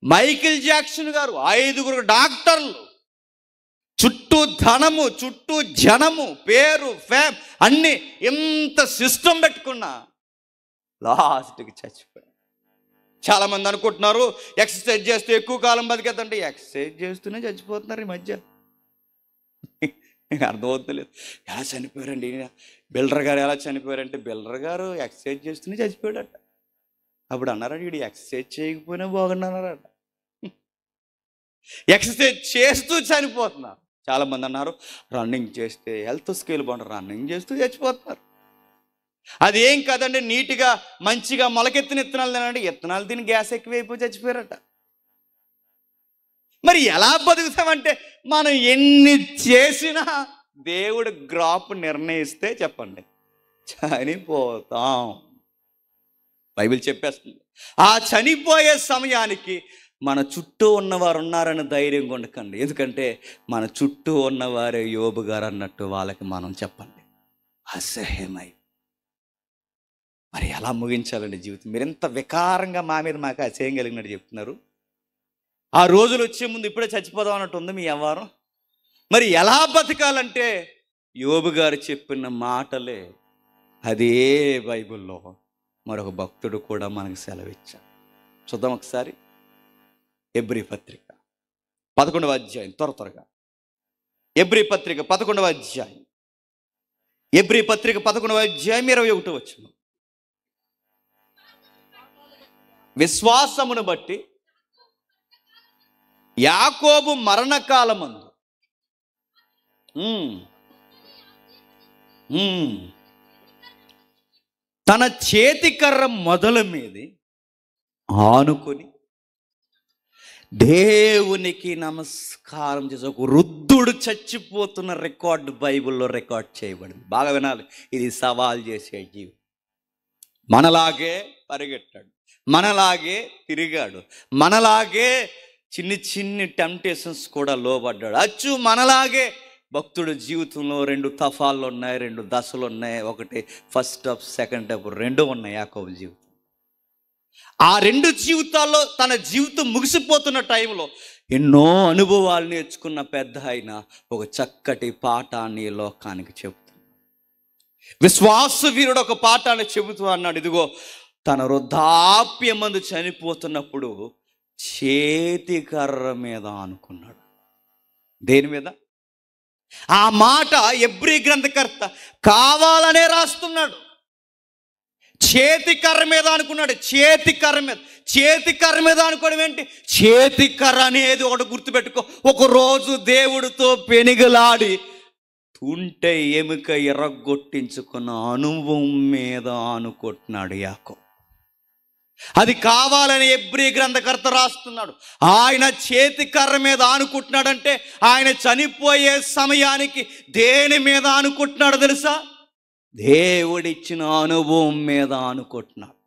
మైకేల్ జాక్సన్ గారు 5గురు డాక్టర్లు, చుట్టూ ధనము, చుట్టూ జనము, పేరు, ఫేమ్ అన్నీ ఎంత సిస్టమ్ పెట్టుకున్నా లాస్ట్కి చచ్చిపోయాడు. చాలామంది అనుకుంటున్నారు ఎక్సర్సైజ్ చేస్తే ఎక్కువ కాలం బతికేద్దంటే. ఎక్సర్సైజ్ చేస్తూనే చచ్చిపోతున్నారు ఈ మధ్య. అర్థమవుతలేదు. ఎలా చనిపోయారండి? బిల్డర్ గారు ఎలా చనిపోయారంటే, బిల్డర్ గారు ఎక్సర్సైజ్ చేస్తూనే చచ్చిపోయాడట. అప్పుడు అన్నారట, వీడు ఎక్సర్సైజ్ చేయకపోయినా బాగున్నారట. ఎక్సర్సైజ్ చేస్తూ చనిపోతున్నారు. చాలామంది అన్నారు రన్నింగ్ చేస్తే హెల్త్ స్కేల్ బాగుంటుంది, రన్నింగ్ చేస్తూ చచ్చిపోతున్నారు. అది ఏం కాదండి, నీట్గా మంచిగా మొలకెత్తిన విత్తనాలు తినండి, విత్తనాలు తిని గ్యాస్ ఎక్కువైపోయి చచ్చిపోయారట. మరి ఎలా బతుకుతామంటే, మనం ఎన్ని చేసినా దేవుడు గ్రాఫ్ నిర్ణయిస్తే చెప్పండి చనిపోతాం. బైబిల్ చెప్పేస్తుంది. ఆ చనిపోయే సమయానికి మన చుట్టూ ఉన్నవారు ఉన్నారని ధైర్యంగా ఉండకండి. ఎందుకంటే మన చుట్టూ ఉన్నవారే యోబు గారు అన్నట్టు వాళ్ళకి మనం చెప్పండి, అసహ్యమై. మరి ఎలా ముగించాలండి జీవితం? మీరు ఎంత వికారంగా మా మీద మాకు అసహ్యం కలిగినట్టు చెప్తున్నారు. ఆ రోజులు వచ్చే ముందు ఇప్పుడే చచ్చిపోదాం అన్నట్టు ఉంది మీ వ్యవహారం. మరి ఎలా బతకాలంటే యోబు గారు చెప్పిన మాటలే, అదే బైబిల్లో మరొక భక్తుడు కూడా మనకు సెలవిచ్చాడు. చూద్దాం ఒకసారి. ఎబ్రీ పత్రిక 11వ అధ్యాయం, త్వరగా ఎబ్రీ పత్రిక 11వ అధ్యాయం, ఎబ్రీ పత్రిక 11వ అధ్యాయం 21వ వచనం. విశ్వాసమును బట్టి యాకోబు మరణకాలమందు తన చేతికర్ర మొదల మీద ఆనుకొని దేవునికి నమస్కారం చేసి, ఒక వృద్ధుడు చచ్చిపోతున్న రికార్డు బైబిల్లో రికార్డ్ చేయబడింది. బాగా వినాలి. ఇది సవాల్ చేసే జీవితం. మనలాగే పరిగెట్టాడు, మనలాగే తిరిగాడు, మనలాగే చిన్ని చిన్ని టెంప్టేషన్స్ కూడా లోబడ్డాడు. అచ్చు మనలాగే భక్తుడి జీవితంలో 2 తఫాలు ఉన్నాయి, 2 దశలు ఉన్నాయి. ఒకటి ఫస్ట్ హాఫ్, సెకండ్ హాఫ్, 2 ఉన్నాయి యాకోబు జీవితం. ఆ 2 జీవితాల్లో తన జీవితం ముగిసిపోతున్న టైంలో ఎన్నో అనుభవాలు నేర్చుకున్న పెద్ద ఆయన ఒక చక్కటి పాఠాన్ని లోకానికి చెబుతాడు. విశ్వాస వీరుడు ఒక పాఠాన్ని చెబుతూ అన్నాడు, ఇదిగో తన వృద్ధాప్యమందు చనిపోతున్నప్పుడు చేతికర్ర మీద అనుకున్నాడు. దేని మీద? ఆ మాట ఎబ్రీ గ్రంథకర్త కావాలనే రాస్తున్నాడు. చేతికర్ర మీద అనుకున్నాడు. చేతికర్ర మీద అనుకోవడం ఏంటి? చేతికర్ర అనేది ఒకటి గుర్తుపెట్టుకో. ఒకరోజు దేవుడితో పెనిగలాడి తుంటె ఎముక ఎర్రగొట్టించుకున్న అనుభవం మీద అనుకుంటున్నాడు యాకోబు. అది కావాలని ఎబ్రీ గ్రంథకర్త రాస్తున్నాడు. ఆయన చేతికర్ర మీద ఆనుకుంటున్నాడంటే ఆయన చనిపోయే సమయానికి దేని మీద ఆనుకుంటున్నాడు తెలుసా? దేవుడిచ్చిన అనుభవం మీద ఆనుకుంటున్నాడు.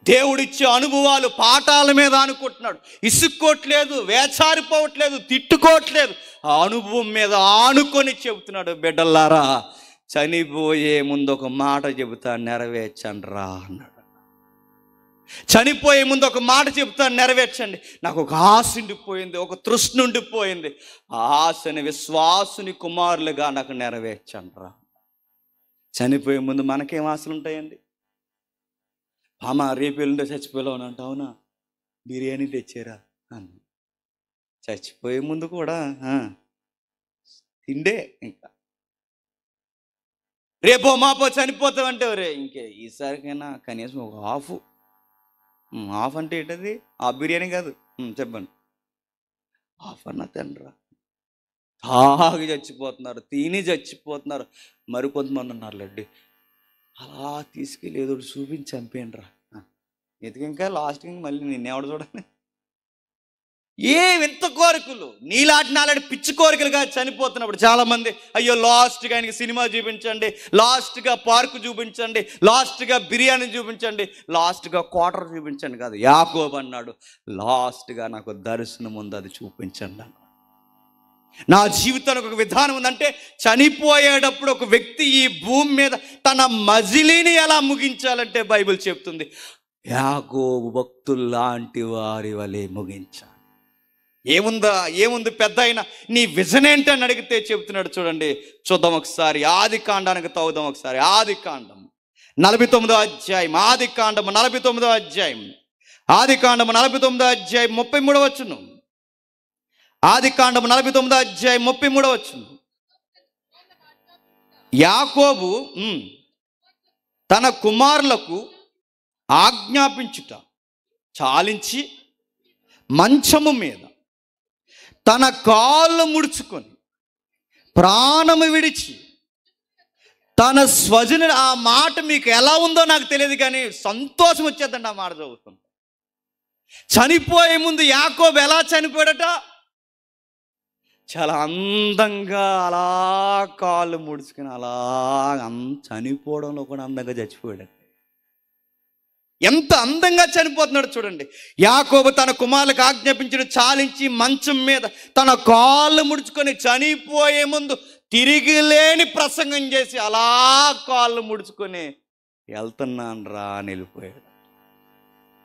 దేవుడిచ్చే అనుభవాలు, పాఠాల మీద ఆనుకుంటున్నాడు. ఇసుక్కోవట్లేదు, వేచారిపోవట్లేదు, తిట్టుకోవట్లేదు. ఆ అనుభవం మీద ఆనుకొని చెబుతున్నాడు, బిడ్డలారా చనిపోయే ముందు ఒక మాట చెబుతా, నెరవేర్చండి రా అన్నాడు. చనిపోయే ముందు ఒక మాట చెబుతాను, నెరవేర్చండి. నాకు ఒక ఆశ ఉండిపోయింది, ఒక తృష్ణ ఉండిపోయింది. ఆ ఆశని విశ్వాసుని కుమారులుగా నాకు నెరవేర్చండి రా. చనిపోయే ముందు మనకేం ఆశలు ఉంటాయండి? అమ్మ రేపు ఎల్లుంటే చచ్చిపోయావు అని అంటే, అవునా బిర్యానీ తెచ్చారా అని. చచ్చిపోయే ముందు కూడా తిండే. ఇంకా రేపో మాపో చనిపోతామంటే రే ఇంకే ఈసారికైనా కనీసం ఒక హాఫ్ అంటే ఏంటది? ఆ బిర్యానీ కాదు, చెప్పండి. హాఫ్ అన్న తినరా. తాగి చచ్చిపోతున్నారు, తిని చచ్చిపోతున్నారు. మరికొంతమంది ఉన్నారులేండి, అలా తీసుకెళ్ళి ఏదో చూపించి చంపేయండి రా. ఎందుకు ఇంకా లాస్ట్కి మళ్ళీ నిన్నేవాడు చూడండి. ఏ వింత కోరికలు, నాలాంటి పిచ్చి కోరికలుగా చనిపోతున్నప్పుడు చాలామంది, అయ్యో లాస్ట్గా ఆయనకి సినిమా చూపించండి, లాస్ట్గా పార్కు చూపించండి, లాస్ట్గా బిర్యానీ చూపించండి, లాస్ట్గా క్వార్టర్ చూపించండి. కాదు, యాకోబు అన్నాడు, లాస్ట్గా నాకు దర్శనం ఉంది, అది చూపించండి అన్నాడు. నా జీవితానికి ఒక విధానం ఉందంటే, చనిపోయేటప్పుడు ఒక వ్యక్తి ఈ భూమి మీద తన మజిలీని ఎలా ముగించాలంటే బైబిల్ చెప్తుంది, యాకోబు భక్తుల్లాంటి వారి వలె ముగించాలి. ఏముంది పెద్ద అయినా నీ విజన్ ఏంటని అడిగితే చెప్తున్నాడు. చూడండి, చూద్దాం ఒకసారి. ఆది కాండానికి తవ్వుదాం ఒకసారి. ఆది కాండం 49వ అధ్యాయం, ఆది కాండం 49వ అధ్యాయం, ఆది కాండం 49వ అధ్యాయం 33వ వచనం. ఆది కాండం 49వ అధ్యాయం 33వ వచనం. యాకోబు తన కుమారులకు ఆజ్ఞాపించుట చాలించి మంచము మీద తన కాళ్ళు ముడుచుకొని ప్రాణము విడిచి తన స్వజనుడు. ఆ మాట మీకు ఎలా ఉందో నాకు తెలియదు, కానీ సంతోషం వచ్చేద్దండి ఆ మాట చదువుతుంది. చనిపోయే ముందు యాకోబు ఎలా చనిపోయాడట? చాలా అందంగా అలా కాళ్ళు ముడుచుకుని అలా చనిపోవడంలో కూడా అందంగా చచ్చిపోయాడు. ఎంత అందంగా చనిపోతున్నాడు చూడండి. యాకోబు తన కుమారులకు ఆజ్ఞాపించిన చాలించి మంచం మీద తన కాళ్ళు ముడుచుకొని చనిపోయే ముందు తిరిగి లేని ప్రసంగం చేసి అలా కాళ్ళు ముడుచుకొని వెళ్తున్నాను రా అని వెళ్ళిపోయాడు.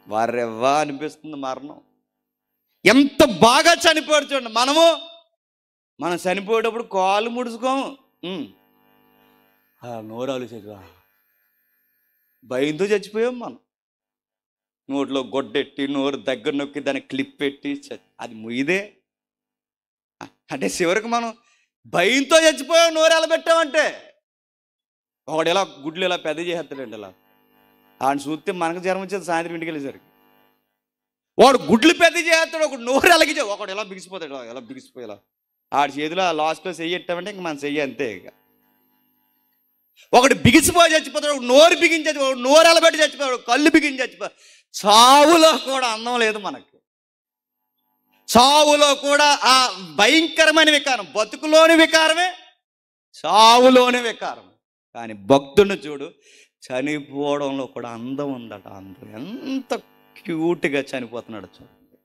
వారెవ్వా అనిపిస్తుంది మరణం. ఎంత బాగా చనిపోయాడు చూడండి. మనం చనిపోయేటప్పుడు కాళ్ళు ముడుచుకోము, నోరాలు చదివా భయంతో చచ్చిపోయాం. మనం నోట్లో గొడ్డెట్టి నోరు దగ్గర నొక్కి దాన్ని క్లిప్ పెట్టి అది ముయిదే. అంటే చివరికి మనం భయంతో చచ్చిపోయాం. నోరు ఎలా పెట్టామంటే ఒకడు ఇలా గుడ్లు ఇలా పెద్ద చేస్తాడండి. ఇలా ఆయన చూస్తే మనకు జ్వరం వచ్చేది సాయంత్రం ఇంటికి వెళ్ళేసరికి. వాడు గుడ్లు పెద్ద చేస్తాడు, ఒకడు నోరు ఎలాగే ఒకడు ఎలా బిగిసిపోతాడు, ఎలా బిగిసిపోయేలా ఆడి చేతిలో లాస్ట్లో చెయ్యట్టామంటే ఇంక మనం చెయ్యి అంతే. ఇక ఒకడు బిగిసిపోయి చచ్చిపోతాడు, ఒకడు నోరు బిగించి చచ్చిపోతాడు, ఒకడు నోరు ఎలబెట్టి చచ్చిపోతాడు, కళ్ళు బిగించి చచ్చిపోతాడు. చావులో కూడా అందం లేదు మనకి. చావులో కూడా ఆ భయంకరమైన వికారం. బతుకులోని వికారమే, చావులోని వికారం. కానీ భక్తుడిని చూడు, చనిపోవడంలో కూడా అందం ఉందట. అందం ఎంత క్యూట్గా చనిపోతున్నాడు చూడండి.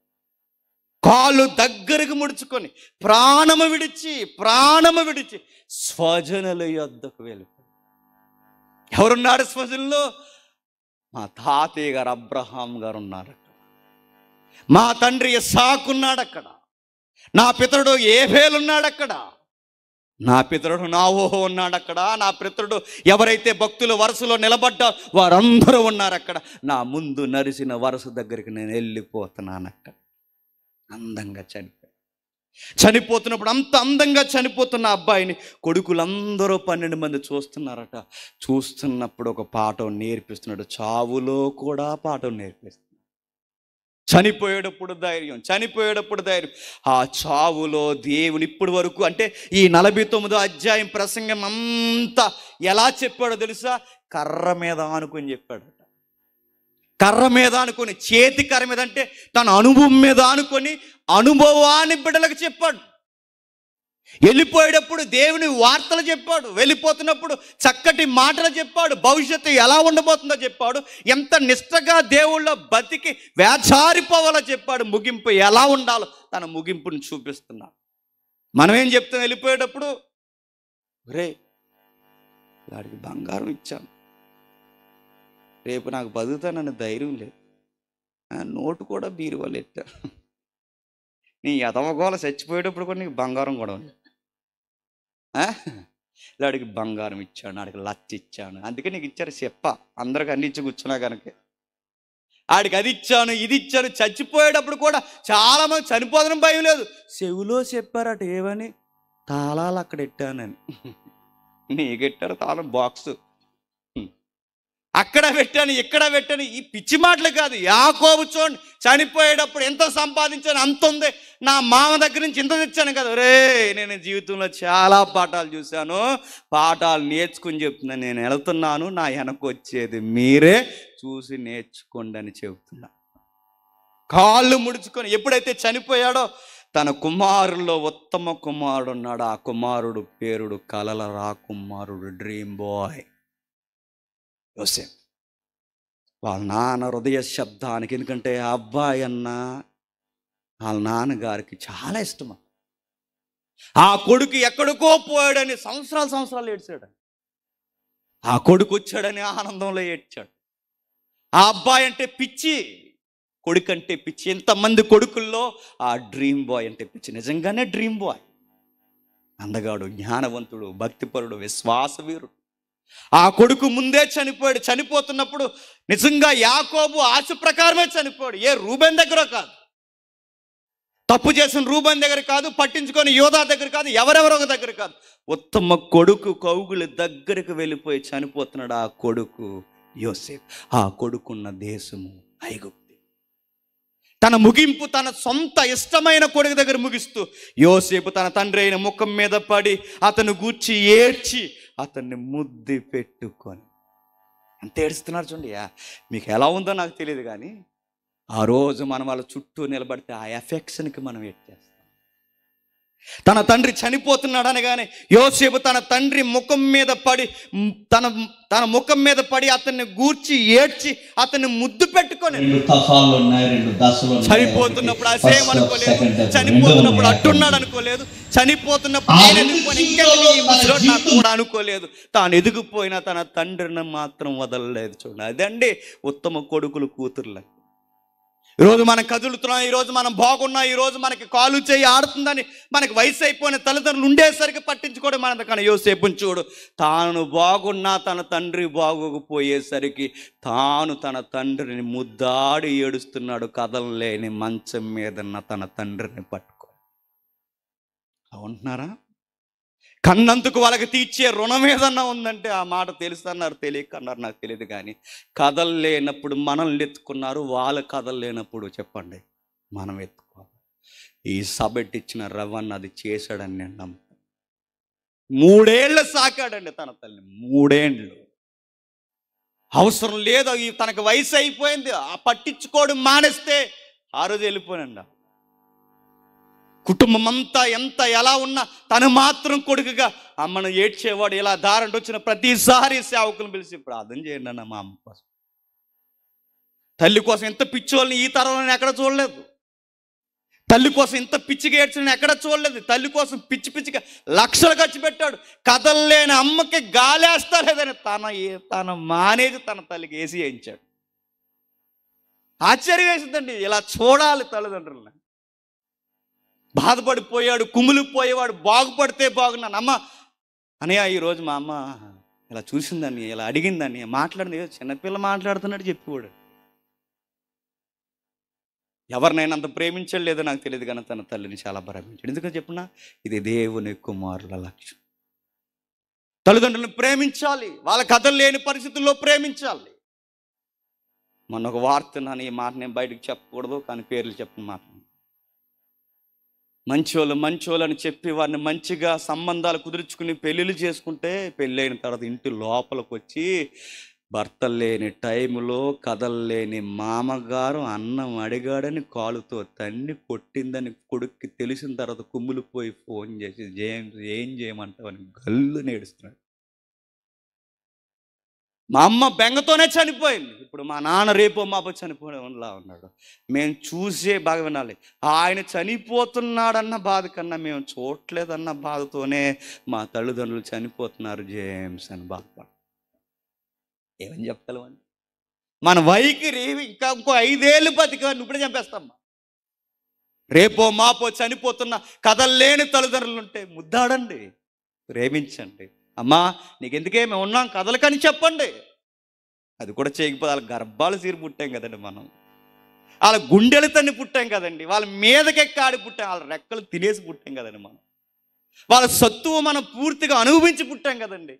కాళ్ళు దగ్గరకు ముడుచుకొని ప్రాణము విడిచి స్వజనుల యొద్దకు వెళ్ళిపోయి. ఎవరున్నారు స్వజనులు? మా తాతయ్య గారు అబ్రహాం గారు ఉన్నారు అక్కడ, మా తండ్రి ఇస్సాకు ఉన్నాడు అక్కడ, నా పితరుడు ఏబేలు ఉన్నాడు అక్కడ, నా పితరుడు నాహోహు ఉన్నాడు అక్కడ, నా పితరుడు ఎవరైతే భక్తులు వరుసలో నిలబడ్డా వారందరూ ఉన్నారు అక్కడ. నా ముందు నరిసిన వరుస దగ్గరికి నేను వెళ్ళిపోతున్నాను అక్కడ. అందంగా చనిపోతున్నప్పుడు అంత అందంగా చనిపోతున్న అబ్బాయిని కొడుకులందరూ 12 మంది చూస్తున్నారట. చూస్తున్నప్పుడు ఒక పాఠం నేర్పిస్తున్నాడు. చావులో కూడా పాఠం నేర్పిస్తున్నాడు. చనిపోయేటప్పుడు ధైర్యం. ఆ చావులో దేవుని ఇప్పటి వరకు అంటే ఈ 49వ అధ్యాయం ప్రసంగం అంతా ఎలా చెప్పాడో తెలుసా? కర్ర మీద ఆనుకొని చెప్పాడట. కర్ర మీద అనుకొని, చేతి కర్ర మీద అంటే తన అనుభవం మీద అనుకొని అనుభవాన్ని బిడ్డలకు చెప్పాడు. వెళ్ళిపోయేటప్పుడు దేవుని వార్తలు చెప్పాడు, వెళ్ళిపోతున్నప్పుడు చక్కటి మాటలు చెప్పాడు, భవిష్యత్తు ఎలా ఉండబోతుందో చెప్పాడు, ఎంత నిష్ఠగా దేవుళ్ళో బతికి వేచారిపోవాలో చెప్పాడు, ముగింపు ఎలా ఉండాలో తన ముగింపుని చూపిస్తున్నాడు. మనం ఏం చెప్తాం వెళ్ళిపోయేటప్పుడు? రే వాడికి బంగారం ఇచ్చాను, రేపు నాకు బతుకుతానన్న ధైర్యం లేదు, నోటు కూడా బీరువాలు ఎట్టా, నీ ఎదవగోళ చచ్చిపోయేటప్పుడు కూడా నీకు బంగారం కూడా ఉంది. వాడికి బంగారం ఇచ్చాను, వాడికి లచ్చ ఇచ్చాను, అందుకే నీకు ఇచ్చారు చెప్ప, అందరికి అన్ని ఇచ్చి కూర్చున్నా కనుక ఆడికి అది ఇచ్చాను ఇది ఇచ్చాను. చచ్చిపోయేటప్పుడు కూడా చాలామంది చనిపోదడం భయం లేదు, చెవులో చెప్పారట ఏమని, తాళాలు అక్కడ పెట్టానని. నీకెట్టారు తాళం బాక్సు, అక్కడ పెట్టాను ఇక్కడ పెట్టాను, ఈ పిచ్చి మాటలు కాదు. యాకోబు చూడండి, చనిపోయేటప్పుడు ఎంత సంపాదించాను అంత ఉంది, నా మామ దగ్గర నుంచి ఇంత తెచ్చాను కదా. రే నేను జీవితంలో చాలా పాఠాలు చూశాను, పాఠాలు నేర్చుకుని చెప్తున్నాను, నేను వెళ్తున్నాను, నా వెనక్కి వచ్చేది మీరే చూసి నేర్చుకోండి అని చెబుతున్నా. కాళ్ళు ముడుచుకొని ఎప్పుడైతే చనిపోయాడో తన కుమారుల్లో ఉత్తమ కుమారుడు ఉన్నాడు. ఆ కుమారుడు పేరుడు కలల రాకుమారుడు, డ్రీమ్ బాయ్ యోసేపు. వాళ్ళ నాన్న హృదయ శబ్దానికి, ఎందుకంటే ఆ అబ్బాయి అన్న వాళ్ళ నాన్నగారికి చాలా ఇష్టం. ఆ కొడుకు ఎక్కడికో పోయాడని సంవత్సరాలు ఏడ్చాడు. ఆ కొడుకు వచ్చాడని ఆనందంలో ఏడ్చాడు. ఆ అబ్బాయి అంటే పిచ్చి, కొడుకు అంటే పిచ్చి. ఎంతమంది కొడుకుల్లో ఆ డ్రీమ్ బాయ్ అంటే పిచ్చి. నిజంగానే డ్రీమ్ బాయ్, అందగాడు, జ్ఞానవంతుడు, భక్తిపరుడు, విశ్వాసవీరుడు. ఆ కొడుకు ముందే చనిపోయాడు. చనిపోతున్నప్పుడు నిజంగా యాకోబు ఆశ ప్రకారమే చనిపోయాడు. ఏ రూబెన్ దగ్గర కాదు, తప్పు చేసిన రూబెన్ దగ్గర కాదు, పట్టించుకొని యోధా దగ్గర కాదు, ఎవరెవరో దగ్గర కాదు, ఉత్తమ కొడుకు కౌగుల దగ్గరకు వెళ్ళిపోయి చనిపోతున్నాడు. ఆ కొడుకు యోసేపు. ఆ కొడుకున్న దేశము ఐగుప్తు. తన ముగింపు తన సొంత ఇష్టమైన కొడుకు దగ్గర ముగిస్తూ యోసేపు తన తండ్రి అయిన ముఖం మీద పడి అతను గూర్చి ఏడ్చి అతన్ని ముద్దు పెట్టుకొని ఎంత ఏడుస్తున్నారు చూడండి. మీకు ఎలా ఉందో నాకు తెలియదు, కానీ ఆ రోజు మనం వాళ్ళ చుట్టూ నిలబడితే ఆ ఎఫెక్షన్కి మనం ఏడ్చేస్తాం. తన తండ్రి చనిపోతున్నాడు అనగానే యోసేపు తన తండ్రి ముఖం మీద పడి తన ముఖం మీద పడి అతన్ని గూర్చి ఏడ్చి అతన్ని ముద్దు పెట్టుకొని, చనిపోతున్నప్పుడు అసేం అనుకోలేదు, చనిపోతున్నప్పుడు అట్టున్నాడు అనుకోలేదు, చనిపోతున్నప్పుడు నాకు కూడా అనుకోలేదు, తాను ఎదిగిపోయిన తన తండ్రిని మాత్రం వదలలేదు. చూడండి, అదండి ఉత్తమ కొడుకులు కూతుర్ల. ఈరోజు మనం కదులుతున్నాం, ఈరోజు మనం బాగున్నాం, ఈరోజు మనకి కాలు చేయి ఆడుతుందని మనకి వయసు అయిపోయిన తల్లిదండ్రులు ఉండేసరికి పట్టించుకోవడం మన. కానీ యోసేపుని చూడు, తాను బాగున్నా తన తండ్రి బాగోకపోయేసరికి తాను తన తండ్రిని ముద్దాడి ఏడుస్తున్నాడు, కదలలేని మంచం మీదన్న తన తండ్రిని పట్టుకో. అవుంటున్నారా? కన్నందుకు వాళ్ళకి తీర్చే రుణం ఏదన్నా ఉందంటే ఆ మాట తెలుసన్నారు, తెలియక అన్నారు, నాకు తెలియదు. కానీ కదలలేనప్పుడు మనల్ని ఎత్తుకున్నారు, వాళ్ళ కదలలేనప్పుడు చెప్పండి మనం ఎత్తుకోవాలి. ఈ సబెట్టిచ్చిన రవ్వన్న అది చేశాడని నేను నమ్ముతాను. 3 ఏళ్ళు సాకాడండి తన తల్లిని, 3 ఏళ్ళు. అవసరం లేదు, తనకు వయసు అయిపోయింది, ఆ పట్టించుకోవడం మానేస్తే ఆ రోజు వెళ్ళిపోయానండి. కుటుంబం అంతా ఎలా ఉన్నా తను మాత్రం కొడుకుగా అమ్మను ఏడ్చేవాడు. ఇలా దారంటే వచ్చిన ప్రతిసారి సేవకులను పిలిచి ప్రార్థన చేయండి అన్న మా అమ్మ కోసం. తల్లి కోసం ఎంత పిచ్చోళ్ళని ఈ తరంలో ఎక్కడ చూడలేదు. తల్లి కోసం ఇంత పిచ్చిగా ఏడ్చిన ఎక్కడ చూడలేదు. తల్లి కోసం పిచ్చిగా లక్షలు ఖర్చు పెట్టాడు. కదలలేని అమ్మకి గాలేస్తా లేదని తన మానేసి తన తల్లికి ఏసీ వేయించాడు. ఆశ్చర్యం వేసిందండి, ఇలా చూడాలి తల్లిదండ్రులని. బాధపడిపోయాడు, కుమిలిపోయేవాడు, బాగుపడితే బాగున్నాను అమ్మ అనయ్య. ఈరోజు మా అమ్మ ఇలా చూసిందని, ఇలా అడిగిందని, మాట్లాడింది, చిన్నపిల్ల మాట్లాడుతున్నాడు చెప్పేవాడు. ఎవరినైనా అంత ప్రేమించడం లేదో నాకు తెలియదు, కానీ తన తల్లిని చాలా ప్రేమించాడు. ఎందుకని చెప్పున్నా, ఇది దేవుని కుమారుల లక్ష్యం. తల్లిదండ్రులను ప్రేమించాలి, వాళ్ళ కథలు లేని పరిస్థితుల్లో ప్రేమించాలి. మొన్న ఒక వార్త నాని, ఈ మాట నేను బయటకు చెప్పకూడదు, కానీ పేర్లు చెప్పిన మాట. మంచోళ్ళు అని చెప్పి వారిని మంచిగా సంబంధాలు కుదుర్చుకుని పెళ్ళిళ్ళు చేసుకుంటే, పెళ్ళైన తర్వాత ఇంటి లోపలికి వచ్చి భర్త లేని టైంలో కదలలేని మామగారు అన్నం అడిగాడని కాలుతో తన్ని కొట్టిందని కొడుక్కి తెలిసిన తర్వాత కుమ్ములిపోయి ఫోన్ చేసి ఏం చేయమంటావని గల్లు నేడుస్తున్నాడు. మా అమ్మ బెంగతోనే చనిపోయింది. ఇప్పుడు మా నాన్న రేపో మాపో చనిపోయేలా ఉన్నాడు. మేము చూసే బాగా వినాలి, ఆయన చనిపోతున్నాడన్న బాధ కన్నా మేము చూడలేదన్న బాధతోనే మా తల్లిదండ్రులు చనిపోతున్నారు జేమ్స్ అని బాధపడ. ఏమని చెప్పగలమండి? మన వైఖరి ఇంకా ఇంకో 5 ఏళ్ళు బతికి ఇప్పుడే చంపేస్తామ్మా. రేపో మాపో చనిపోతున్న కదలలేని తల్లిదండ్రులు ఉంటే ముద్దాడండి, ప్రేమించండి. అమ్మా నీకెందుకే మేము ఉన్నాం కదలకని చెప్పండి. అది కూడా చేయకపోతే వాళ్ళ గర్భాలు తీరి పుట్టాం కదండి మనం, వాళ్ళ గుండెలు తన్ని పుట్టాం కదండి, వాళ్ళ మీదకెక్కి ఆడి పుట్టాం, వాళ్ళ రెక్కలు తినేసి పుట్టాం కదండి మనం, వాళ్ళ సత్తువు మనం పూర్తిగా అనుభవించి పుట్టాం కదండి,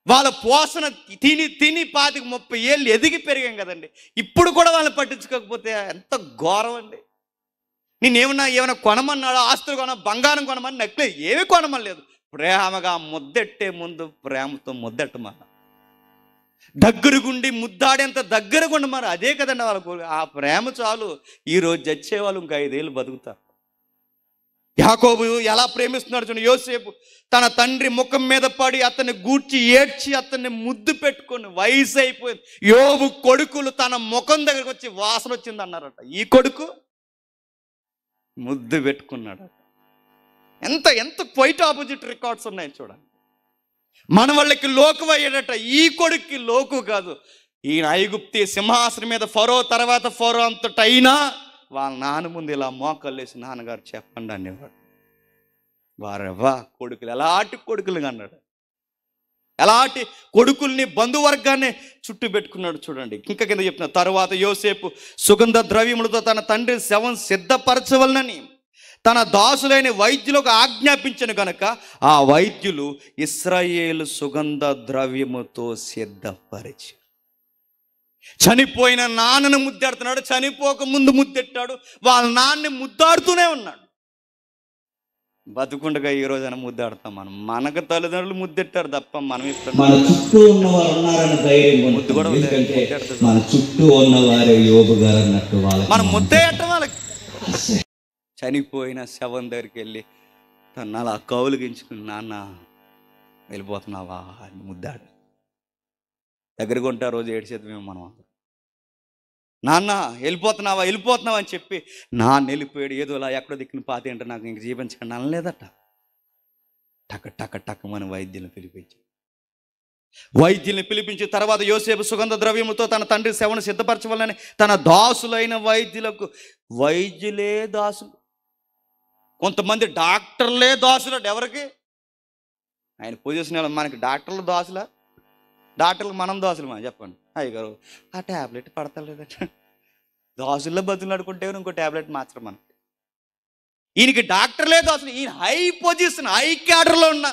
వాళ్ళ పోషణ తిని 25-30 ఏళ్ళు ఎదిగి పెరిగాం కదండి. ఇప్పుడు కూడా వాళ్ళని పట్టించుకోకపోతే ఎంత ఘోరం అండి. ఏమైనా కొనమన్నాడు, ఆస్తులు కొన, బంగారం కొనమని, నెక్లెస్ ఏమి కొనమని లేదు. ప్రేమగా ముద్దెట్టే ముందు ప్రేమతో ముద్దెట్టమా, దగ్గరగుండి ముద్దాడేంత దగ్గరగుండి మరి అదే కదండి వాళ్ళకు. ఆ ప్రేమ చాలు. ఈరోజు చచ్చేవాళ్ళు ఇంకా 5 ఏళ్ళు బతుకుతారు. యాకోబు ఎలా ప్రేమిస్తున్నాడు చూడండి. యోసేపు తన తండ్రి ముఖం మీద పడి అతన్ని గూర్చి ఏడ్చి అతన్ని ముద్దు పెట్టుకొని, వయసు అయిపోయింది. యోబు కొడుకులు తన ముఖం దగ్గరకు వచ్చి వాసన వచ్చింది అన్నారట. ఈ కొడుకు ముద్దు పెట్టుకున్నాడు. ఎంత క్వైట్ ఆపోజిట్ రికార్డ్స్ ఉన్నాయి చూడండి. మన వాళ్ళకి లోకు అయ్యాడట, ఈ కొడుక్కి లోకు కాదు. ఈయన ఐగుప్తి సింహాసనం మీద ఫరో తర్వాత ఫరో అంతటైనా వాళ్ళ నాన్న ముందు ఇలా మోకల్లేసి నాన్నగారు చెప్పండి అనేవాడు. వారెవ్వా కొడుకులు ఎలాంటి కొడుకులు అన్నాడు, ఎలాంటి కొడుకుల్ని బంధువర్గాన్ని చుట్టూ పెట్టుకున్నాడు చూడండి. ఇంకా కింద చెప్తున్నా, తరువాత యోసేపు సుగంధ ద్రవ్యములతో తన తండ్రి శవం సిద్ధపరచవలనని తన దాసులైన వైద్యులకు ఆజ్ఞాపించను కనుక ఆ వైద్యులు ఇశ్రాయేలు సుగంధ ద్రవ్యముతో సిద్ధపరిచి. చనిపోయిన నాన్నను ముద్దెడుతున్నాడు, చనిపోక ముందు ముద్దెట్టాడు, వాళ్ళ నాన్నని ముద్దాడుతూనే ఉన్నాడు. బతుకుండగా ఈ రోజైనా ముద్దాడుతాం మనం. మనకు తల్లిదండ్రులు ముద్దెట్టారు తప్ప మనం ఇస్తాం. మన చుట్టూ ఉన్నవారు ఉన్నారని ధైర్యం ముద్దు కూడా మన చుట్టూ ఉన్నవారే యోబు గారు అన్నట్టు వాళ్ళకి మనం ముద్దే ఎట్టం. వాళ్ళకి చనిపోయిన శవం దగ్గరికి వెళ్ళి తను అలా కౌలుగించుకుని, నాన్న వెళ్ళిపోతున్నావా అని ముద్దాడు. దగ్గరగా ఉంటే ఆ రోజు ఏడ్చేద్దామేమో మనం అందరం. నాన్న వెళ్ళిపోతున్నావా వెళ్ళిపోతున్నావా అని చెప్పి నాన్న వెళ్ళిపోయాడు. ఏదోలా ఎక్కడో దిక్కుని పాతి అంటే నాకు ఇంక జీవించకండి అనలేదట. టక టక టకమని వైద్యులను పిలిపించి తర్వాత యోసేపు సుగంధ ద్రవ్యముతో తన తండ్రి శవను సిద్ధపరచవాలని తన దాసులైన వైద్యులకు, వైద్యులే దాసులు, కొంతమంది డాక్టర్లే దాసులు. ఎవరికి? ఆయన పొజిషన్ మనకి డాక్టర్లు దాసులా? డాక్టర్లకు మనం దాసులు మనం చెప్పండి. అయ్యగారు ఆ ట్యాబ్లెట్ పడతలేదట, దాసుల్లో బతులు అడుకుంటే ఇంకో ట్యాబ్లెట్ మార్చడం మనకి. ఈయనకి డాక్టర్లే దాసులు. ఈయన హై పొజిషన్, హై క్యాడర్లో ఉన్న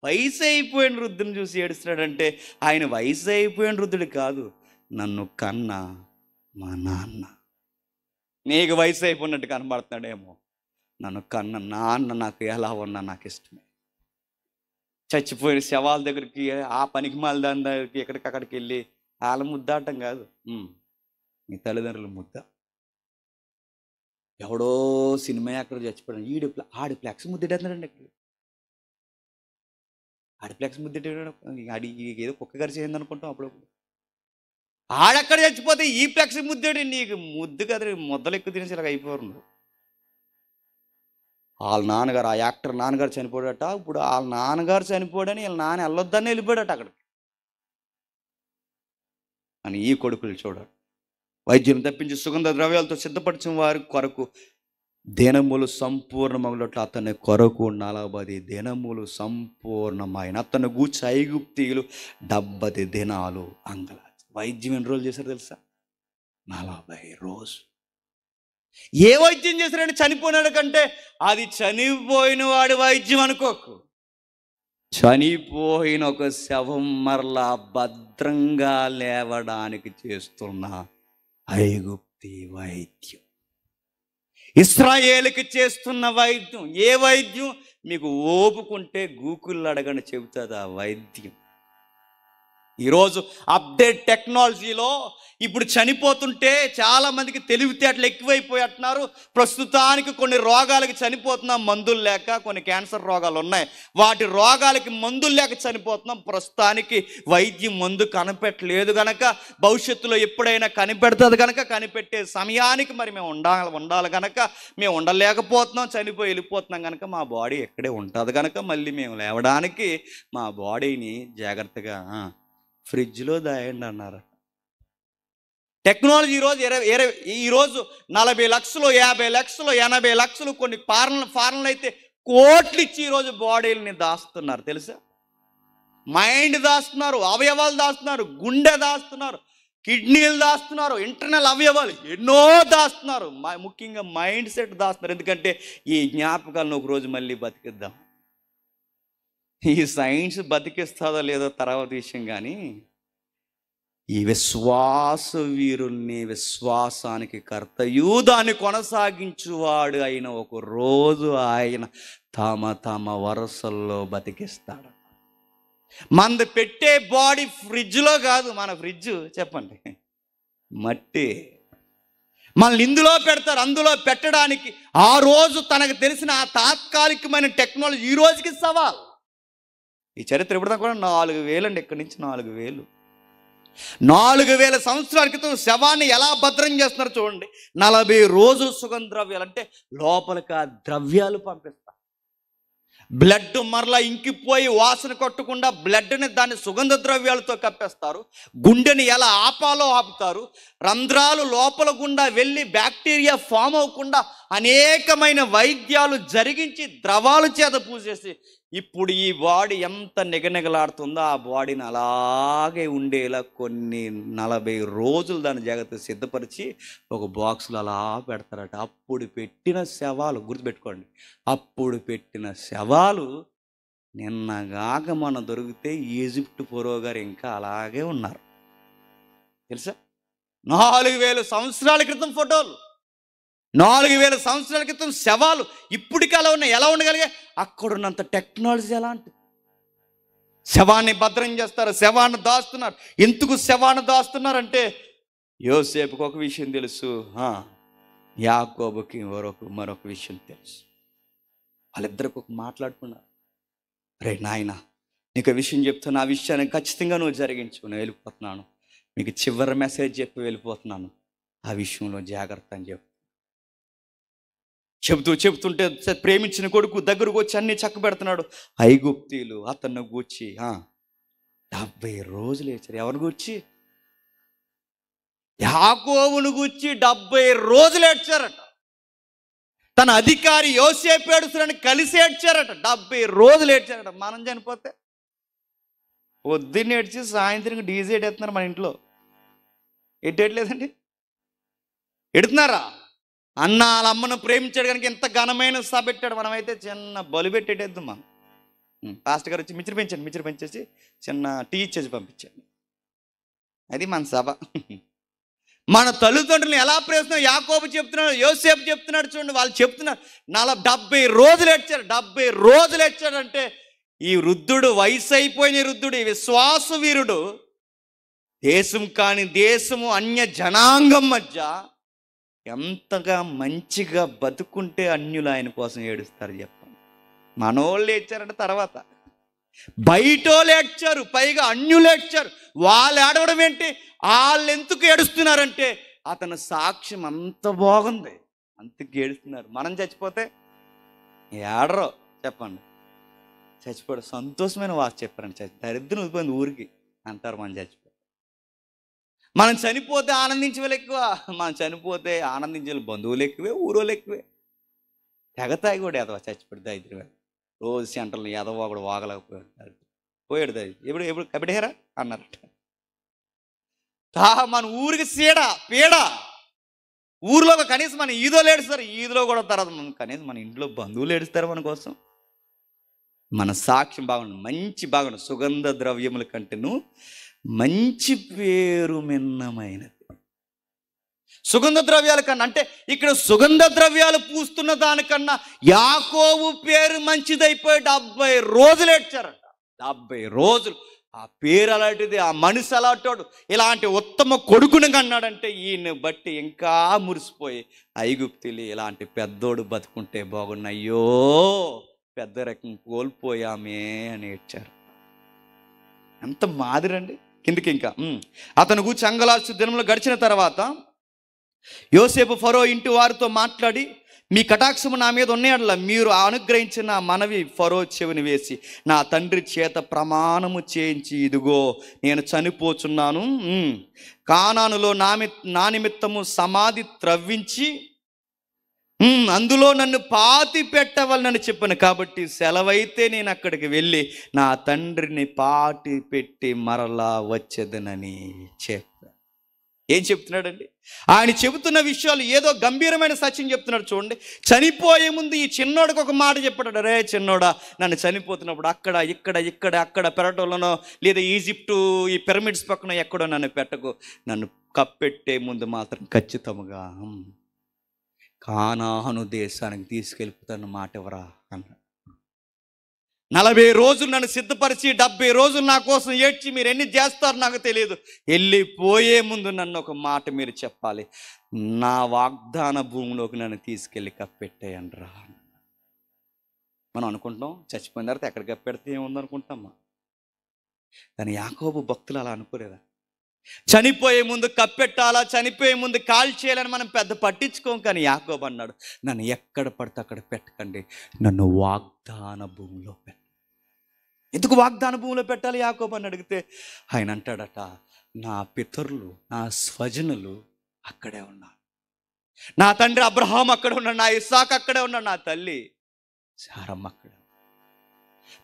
వయసు అయిపోయిన వృద్ధుని చూసి ఏడుస్తున్నాడంటే ఆయన వయసు అయిపోయిన వృద్ధుడు కాదు, నన్ను కన్న మా నాన్న. నీకు వయసు అయిపోయినట్టు కనబడుతున్నాడేమో, నన్ను కన్న నాన్న నాకు ఎలా ఉన్నా నాకు ఇష్టమే. చచ్చిపోయిన శవాల దగ్గరికి, ఆ పనికి మాల దాని దగ్గరికి ఎక్కడికక్కడికి వెళ్ళి వాళ్ళ ముద్దాటం కాదు, మీ తల్లిదండ్రుల ముద్ద. ఎవడో సినిమా యాక్టర్ చచ్చిపోయాడు, ఆడి ఫ్లెక్స్ ముద్దెట్టేస్తున్నాడండి. ఇక్కడ ఆడి ఫ్లెక్స్ ముద్దెట్టాడు, ఆడి ఏదో కుక్క గరిచేయింది అనుకుంటాం అప్పుడప్పుడు. ఆడెక్కడ చచ్చిపోతే ఈ ఫ్లెక్స్ ముద్దేడు. నీకు ముద్దు కదా, ముద్దలు ఎక్కువ తినేసి ఇలాగ అయిపోరు నువ్వు. వాళ్ళ నాన్నగారు, ఆ యాక్టర్ నాన్నగారు చనిపోయాడట. ఇప్పుడు వాళ్ళ నాన్నగారు చనిపోయాడని వీళ్ళ నాన్న వెళ్ళొద్దని వెళ్ళిపోయాడట అక్కడికి అని. ఈ కొడుకులు చూడాలి. వైద్యం తప్పించి సుగంధ ద్రవ్యాలతో సిద్ధపరిచిన వారి కొరకు దినములు సంపూర్ణమగులట్లు అతని కొరకు 40 దినములు సంపూర్ణమైన అతను గూర్చి ఐగుప్తీయులు 70 దినాలు అంగలార్చి. వైద్యం ఎన్ని రోజులు చేశారు తెలుసా? 40 రోజులు. ఏ వైద్యం చేశారంటే చనిపోయినాడు కంటే అది చనిపోయిన వాడి వైద్యం అనుకోకు. చనిపోయిన ఒక శవం మరలా భద్రంగా లేవడానికి చేస్తున్న ఐగుప్తి వైద్యం, ఇశ్రాయేలుకి చేస్తున్న వైద్యం. ఏ వైద్యం? మీకు ఓపుకుంటే గూగుల్ అడగని చెబుతుంది ఆ వైద్యం. ఈరోజు అప్డేట్ టెక్నాలజీలో ఇప్పుడు చనిపోతుంటే చాలామందికి తెలివితేటలు ఎక్కువైపోతున్నారు. ప్రస్తుతానికి కొన్ని రోగాలకి చనిపోతున్నాం మందులు లేక. కొన్ని క్యాన్సర్ రోగాలు ఉన్నాయి, వాటి రోగాలకి మందులు లేక చనిపోతున్నాం. ప్రస్తుతానికి వైద్యం మందు కనిపెట్టలేదు కనుక, భవిష్యత్తులో ఎప్పుడైనా కనిపెడుతుంది కనుక, కనిపెట్టే సమయానికి మరి మేము ఉండాలి కనుక మేము ఉండలేకపోతున్నాం, చనిపోయి వెళ్ళిపోతున్నాం కనుక మా బాడీ ఎక్కడే ఉంటుంది కనుక మళ్ళీ మేము లేవడానికి మా బాడీని జాగ్రత్తగా ఫ్రిడ్జ్లో దాయండి అన్నారు. టెక్నాలజీ ఈరోజు 40 లక్షలు, 50 లక్షలు, 80 లక్షలు, కొన్ని ఫారెన్లు అయితే కోట్లు ఇచ్చి ఈరోజు బాడీలని దాస్తున్నారు తెలుసా? మైండ్ దాస్తున్నారు, అవయవాలు దాస్తున్నారు, గుండె దాస్తున్నారు, కిడ్నీలు దాస్తున్నారు, ఇంటర్నల్ అవయవాలు ఎన్నో దాస్తున్నారు. ముఖ్యంగా మైండ్ సెట్ దాస్తున్నారు. ఎందుకంటే ఈ జ్ఞాపకాలను ఒక రోజు మళ్ళీ బతికిద్దాం. ఈ సైన్స్ బతికిస్తుందో లేదో తర్వాత విషయం, కానీ ఈ విశ్వాస వీరుల్ని, విశ్వాసానికి కర్తయు దాన్ని కొనసాగించువాడు అయిన ఒక రోజు ఆయన తమ వరుసల్లో బతికిస్తాడు. మనది పెట్టే బాడీ ఫ్రిడ్జ్లో కాదు. మన ఫ్రిడ్జ్ చెప్పండి మట్టి. మనల్ని ఇందులో పెడతారు. అందులో పెట్టడానికి ఆ రోజు తనకు తెలిసిన ఆ తాత్కాలికమైన టెక్నాలజీ ఈ రోజుకి సవాల్. ఈ చరిత్ర ఎప్పుడుదా కూడా 4000 అండి. ఇక్కడి నుంచి 4000 సంవత్సరాల క్రితం శవాన్ని ఎలా భద్రం చేస్తున్నారు చూడండి. 40 రోజులు సుగంధ ద్రవ్యాలు అంటే లోపలికి ఆ ద్రవ్యాలు పంపిస్తారు. బ్లడ్ మరలా ఇంకిపోయి వాసన కొట్టకుండా బ్లడ్ని దాన్ని సుగంధ ద్రవ్యాలతో కప్పేస్తారు. గుండెని ఎలా ఆపాలో ఆపుతారు. రంధ్రాలు లోపల గుండా వెళ్ళి బ్యాక్టీరియా ఫామ్ అవ్వకుండా అనేకమైన వైద్యాలు జరిగించి ద్రవాల చేత పూసేసి ఇప్పుడు ఈ బాడీ ఎంత నిగనిగలాడుతుందో ఆ బాడీని అలాగే ఉండేలా కొన్ని 40 రోజులు దాని జాగ్రత్తగా సిద్ధపరిచి ఒక బాక్సులు అలా పెడతారట. అప్పుడు పెట్టిన శవాలు గుర్తుపెట్టుకోండి, అప్పుడు పెట్టిన శవాలు నిన్నగాక మనం దొరికితే ఈజిప్ట్ ఫరో గారు ఇంకా అలాగే ఉన్నారు తెలుసా. 4000 సంవత్సరాల క్రితం ఫోటోలు, 4000 సంవత్సరాల క్రితం శవాలు ఇప్పటికీ అలా ఉన్నాయి. ఎలా ఉండగలిగే? అక్కడున్నంత టెక్నాలజీ ఎలాంటి శవాన్ని భద్రం చేస్తారు, శవాన్ని దాస్తున్నారు. ఎందుకు శవాన్ని దాస్తున్నారంటే యోసేపుకి ఒక విషయం తెలుసు, యాకోబుకి మరొక విషయం తెలుసు. వాళ్ళిద్దరికి ఒక మాట్లాడుకున్నారు. రే నాయన, నీకు విషయం చెప్తున్నా, ఆ విషయాన్ని ఖచ్చితంగా నువ్వు జరిగించు, నేను వెళ్ళిపోతున్నాను, మీకు చివరి మెసేజ్ చెప్పి వెళ్ళిపోతున్నాను, ఆ విషయంలో జాగ్రత్త అని చెబుతుంటే ప్రేమించిన కొడుకు దగ్గరకు వచ్చి అన్ని చక్క పెడుతున్నాడు. ఐగుప్తీయులు అతన్ని గూర్చి 70 రోజులు ఏడ్చారు. ఎవరిని గూర్చి? యాకోబును గూర్చి 70 రోజులు ఏడ్చారట. తన అధికారి యోసేపు ఏడుస్తున్నాడని కలిసి ఏడ్చారట. 70 రోజులు ఏడ్చారట. మనం చనిపోతే పొద్దున్న ఏడ్చి సాయంత్రం డీజే ఎడుతున్నారు మన ఇంట్లో. ఎట్టేయట్లేదండి? ఎడుతున్నారా? అన్న వాళ్ళ అమ్మను ప్రేమించాడు కనుక ఎంత ఘనమైన సభ పెట్టాడు. మనమైతే చిన్న బలు పెట్టేటేద్దాం. మనం పాస్టర్ గారు వచ్చి మిచ్చరు పెంచేసి చిన్న టీ ఇచ్చేసి పంపించండి. అది మన సభ. మన తల్లిదండ్రులను ఎలా ప్రేమిస్తున్నాం? యాకోబు చెప్తున్నాడు, యోసేపు చెప్తున్నాడు. చూడండి, వాళ్ళు చెప్తున్నారు 70 రోజులు ఏడ్చారు. 70 రోజులు ఏడ్చాడంటే ఈ వృద్ధుడు, వయసు అయిపోయిన వృద్ధుడు, ఈ విశ్వాస వీరుడు, దేశం కాని దేశము, అన్య జనాంగం మధ్య ఎంతగా మంచిగా బతుకుంటే అన్యులు ఆయన కోసం ఏడుస్తారు చెప్పండి. మనోళ్ళు ఏడ్చారంటే తర్వాత బయటోళ్ళు ఏడ్చారు, పైగా అన్యులు ఏడ్చారు. వాళ్ళు ఏడవడం ఏంటి? వాళ్ళు ఎందుకు ఏడుస్తున్నారంటే అతని సాక్ష్యం అంత బాగుంది, అంతకు ఏడుస్తున్నారు. మనం చచ్చిపోతే ఏడరో చెప్పండి, చచ్చిపోయాడు సంతోషమైన వాస చెప్పారండి. దరిద్రం వదిలిపోయింది ఊరికి అంటారు మనం చచ్చిపోతే. మనం చనిపోతే ఆనందించే వాళ్ళు ఎక్కువ, మనం చనిపోతే ఆనందించే బంధువులు ఎక్కువే, ఊరోళ్ళు ఎక్కువే. తెగతాయి కూడా ఎదవ చచ్చిపోయాడు దరిద్రమే. రోజు సెంటర్లు ఎదవ ఒకడు వాగలేకపోయాడు, పోయాడు దరిద్రం. ఎప్పుడు కబిడేరా అన్నారట. మన ఊరికి పీడ. ఊరిలో కనీసం మన ఈదోలు ఏడుస్తారు, ఈదులో కూడా తర్వాత కనీసం మన ఇంట్లో బంధువులు ఏడుస్తారు మన కోసం. మన సాక్ష్యం బాగుండు, మంచి బాగుండు. సుగంధ ద్రవ్యముల కంటేను మంచి పేరు మిన్నమైనది. సుగంధ ద్రవ్యాల కన్నా అంటే ఇక్కడ సుగంధ ద్రవ్యాలు పూస్తున్న దానికన్నా యాకోబు పేరు మంచిదైపోయి 70 రోజులు ఏడ్చారట. 70 రోజులు. ఆ పేరు అలాంటిది, ఆ మనిషి అలాంటోడు, ఇలాంటి ఉత్తమ కొడుకుని కన్నాడంటే ఈయన్ని బట్టి ఇంకా మురిసిపోయి ఐగుప్తులు ఇలాంటి పెద్దోడు బతుకుంటే బాగున్నాయ్యో, పెద్ద రకం కోల్పోయామే అని ఏడ్చారు. ఎంత మాదిరండి. కిందికి ఇంకా అతను కూర్చి అంగలార్చు దినములు గడిచిన తర్వాత యోసేపు ఫరో ఇంటి వారితో మాట్లాడి, మీ కటాక్షము నా మీద ఉన్నాయట్లా మీరు అనుగ్రహించిన మనవి ఫరో చెవిని వేసి నా తండ్రి చేత ప్రమాణము చేయించి, ఇదిగో నేను చనిపోచున్నాను, కానానులో నా నిమిత్తము సమాధి త్రవ్వించి అందులో నన్ను పాతి పెట్టవాలని చెప్పాను, కాబట్టి సెలవైతే నేను అక్కడికి వెళ్ళి నా తండ్రిని పాతి పెట్టి మరలా వచ్చేదనని చెప్పాను. ఏం చెప్తున్నాడండి? ఆయన చెబుతున్న విషయాలు ఏదో గంభీరమైన సత్యం చెప్తున్నాడు. చూడండి, చనిపోయే ముందు ఈ చిన్నోడికి ఒక మాట చెప్పాడు. రే చిన్నోడా, నన్ను చనిపోతున్నప్పుడు అక్కడ పెరటంలోనో లేదా ఈజిప్టు ఈ పిరమిడ్స్ పక్కన ఎక్కడో నన్ను పెట్టకు, నన్ను కప్పెట్టే ముందు మాత్రం ఖచ్చితంగా కానాను దేశానికి తీసుకెళ్ళిపోతాను మాట ఎవరా అన్నాడు. 40 రోజులు నన్ను సిద్ధపరిచి 70 రోజులు నా కోసం ఏడ్చి మీరు ఎన్ని చేస్తారో నాకు తెలియదు, వెళ్ళిపోయే ముందు నన్ను ఒక మాట మీరు చెప్పాలి, నా వాగ్దాన భూమిలోకి నన్ను తీసుకెళ్ళి కప్పెట్టేయండిరా. మనం అనుకుంటాం చచ్చిపోయిన తర్వాత ఎక్కడ కప్పెడితే ఏముందనుకుంటామా, కానీ యాకోబు భక్తులు అలా అనుకోలేదా? చనిపోయే ముందు కప్పెట్టాలా, చనిపోయే ముందు కాల్ చేయాలని మనం పెద్ద పట్టించుకోం. కానీ యాకోబు అన్నాడు, నన్ను ఎక్కడ పడితే అక్కడ పెట్టకండి, నన్ను వాగ్దాన భూమిలో పెట్టండి. ఎందుకు వాగ్దాన భూమిలో పెట్టాలి యాకోబు అని అడిగితే ఆయన అంటాడట, నా పితరులు, నా స్వజనులు అక్కడే ఉన్నారు, నా తండ్రి అబ్రహాం అక్కడే ఉన్నాడు, నా ఇస్సాకు అక్కడే ఉన్నాడు, నా తల్లి శారమ్మ అక్కడే,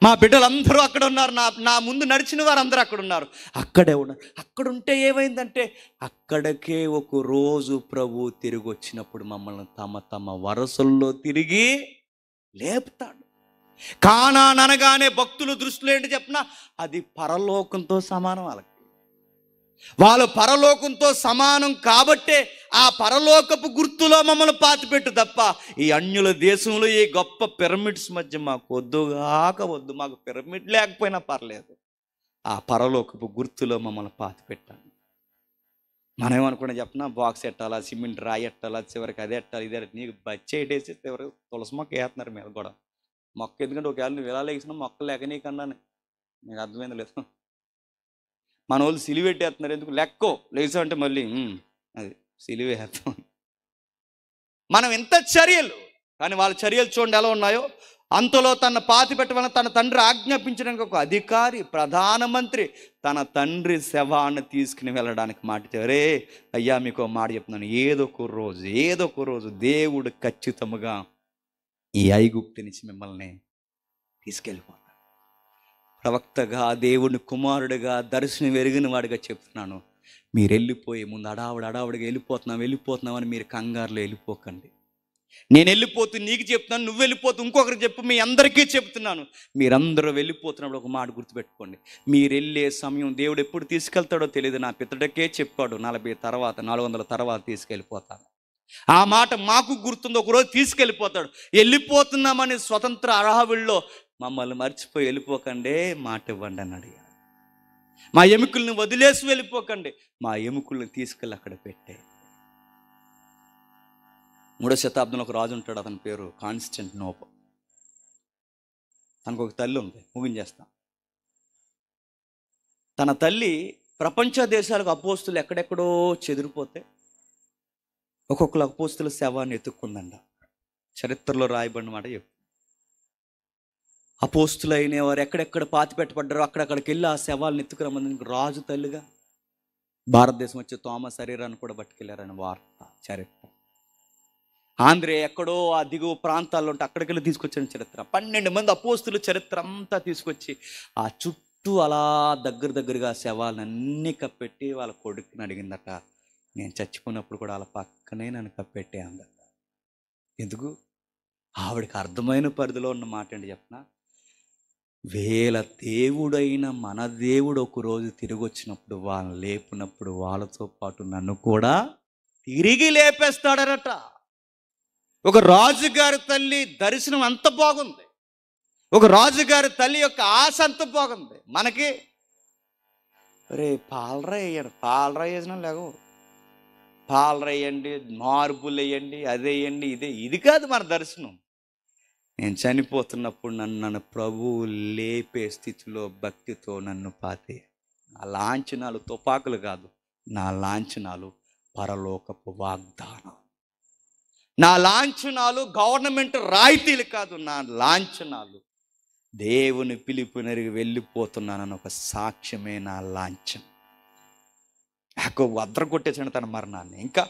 మా బిడ్డలందరూ అక్కడ ఉన్నారు, నా ముందు నడిచిన వారందరూ అక్కడ ఉన్నారు, అక్కడే ఉన్నారు. అక్కడుంటే ఏమైందంటే అక్కడికే ఒక రోజు ప్రభు తిరిగి వచ్చినప్పుడు మమ్మల్ని తమ వరసల్లో తిరిగి లేపుతాడు. కానాన్ అనగానే భక్తుల దృష్టిలో ఏంటి చెప్పినా అది పరలోకంతో సమానం. వాళ్ళు పరలోకంతో సమానం కాబట్టే ఆ పరలోకపు గుర్తులో మమ్మల్ని పాతిపెట్టు తప్ప ఈ అన్యుల దేశంలో ఈ గొప్ప పిరమిడ్స్ మధ్య మాకు వద్దు, మాకు పిరమిడ్ లేకపోయినా పర్లేదు, ఆ పరలోకపు గుర్తులో మమ్మల్ని పాతిపెట్టాను. మనం ఏమనుకున్నా చెప్పినా బాక్స్ ఎట్టాలా, సిమెంట్ రాయి ఎట్టాలా, చివరికి అదే ఎట్టాలి, ఇదే నీకు బచ్చ ఎట్టేసి చివరికి తులసి మొక్క వేస్తున్నారు మీద కూడా. మొక్క ఎందుకంటే ఒకవేళ నువ్వు ఇలా లేచినా మొక్క లేక నీకన్నాను, నీకు అర్థమైంది లేదు. మన వాళ్ళు సిలువ పెట్టేస్తున్నారు, ఎందుకు లెక్కో లేచామంటే మళ్ళీ అది సిలువేస్తాం. మనం ఎంత చర్యలు, కానీ వాళ్ళ చర్యలు చూడండి ఎలా ఉన్నాయో. అంతలో తన పాతి పెట్టవలన తన తండ్రి ఆజ్ఞాపించడానికి ఒక అధికారి, ప్రధానమంత్రి తన తండ్రి శవాన్ని తీసుకుని వెళ్ళడానికి మాట. రే అయ్యా, మీకు మాట చెప్తున్నాను, ఏదో ఒక రోజు దేవుడు ఖచ్చితంగా ఈ ఐగుప్తు నుంచి మిమ్మల్ని తీసుకెళ్ళిపోతాడు. ప్రవక్తగా, దేవుని కుమారుడిగా, దర్శనం ఎరిగిన వాడిగా చెప్తున్నాను, మీరు వెళ్ళిపోయే ముందు అడావుడిగా వెళ్ళిపోతున్నాం అని మీరు కంగారులో వెళ్ళిపోకండి. నేను వెళ్ళిపోతూ నీకు చెప్తున్నాను, నువ్వు వెళ్ళిపోతూ ఇంకొకరికి చెప్పు, మీ అందరికీ చెప్తున్నాను. మీరందరూ వెళ్ళిపోతున్నప్పుడు ఒక మాట గుర్తుపెట్టుకోండి, మీరు వెళ్ళే సమయం దేవుడు ఎప్పుడు తీసుకెళ్తాడో తెలియదు. నా పితడకే చెప్పాడు, 400 తర్వాత తీసుకెళ్ళిపోతాను. ఆ మాట మాకు గుర్తుంది, ఒకరోజు తీసుకెళ్ళిపోతాడు. వెళ్ళిపోతున్నామని స్వతంత్ర అరహవిల్లో మమ్మల్ని మర్చిపోయి వెళ్ళిపోకండి, మాట ఇవ్వండి అని అడిగాడు. మా ఎముకల్ని వదిలేసి వెళ్ళిపోకండి, మా ఎముకల్ని తీసుకెళ్ళి అక్కడ పెట్టే. 3వ శతాబ్దంలో ఒక రాజు ఉంటాడు, అతని పేరు కాన్స్టంటినోపుల్. తనకు ఒక తల్లి ఉంది, ముగించేస్తాం. తన తల్లి ప్రపంచ దేశాలకు అపోస్తులు ఎక్కడెక్కడో చెదిరిపోతే ఒక్కొక్కరు అపోస్తుల శవాన్ని ఎత్తుక్కుందంట. చరిత్రలో రాయబడిన మాట చెప్పు. అపోస్తులు అయిన వారు ఎక్కడెక్కడ పాతి పెట్టబడ్డారో అక్కడికి వెళ్ళి ఆ శవాలను ఎత్తుకురమ్మని రాజు తల్లిగా భారతదేశం వచ్చి తోమస్ శరీరాన్ని కూడా పట్టుకెళ్ళారని వార్త, చరిత్ర. ఆంధ్రే ఎక్కడో ఆ దిగువ ప్రాంతాల్లో ఉంటే అక్కడికి వెళ్ళి తీసుకొచ్చిన చరిత్ర. 12 మంది అపోస్తులు చరిత్ర అంతా తీసుకొచ్చి ఆ చుట్టూ అలా దగ్గరగా శవాలన్నీ కప్పెట్టి వాళ్ళ కొడుకుని అడిగిందట, నేను చచ్చిపోయినప్పుడు కూడా వాళ్ళ పక్కనే నన్ను కప్పెట్టే అందట. ఎందుకు? ఆవిడకి అర్థమైన పరిధిలో ఉన్న మాట ఏంటి చెప్పనా, వేల దేవుడైన మన దేవుడు ఒకరోజు తిరిగి వచ్చినప్పుడు, వాళ్ళని లేపినప్పుడు వాళ్ళతో పాటు నన్ను కూడా తిరిగి లేపేస్తాడనట. ఒక రాజుగారి తల్లి దర్శనం అంత బాగుంది, ఒక రాజుగారి తల్లి యొక్క ఆశ అంత బాగుంది. మనకి రే పాలరాయి వేసినా లేవు, పాలరాయి వేయండి, మార్బుల్ వేయండి, అదే వేయండి, ఇది కాదు మన దర్శనం. నేను చనిపోతున్నప్పుడు నన్ను ప్రభువు లేపే స్థితిలో భక్తితో నన్ను పాతే. నా లాంఛనాలు తుపాకులు కాదు, నా లాంఛనాలు పరలోకపు వాగ్దానం. నా లాంఛనాలు గవర్నమెంట్ రాయితీలు కాదు, నా లాంఛనాలు దేవుని పిలుపునరిగి వెళ్ళిపోతున్నానని ఒక సాక్ష్యమే నా లాంఛనం. యాకోబు అద్దర కొట్టేసాడు తన మరణాన్ని. ఇంకా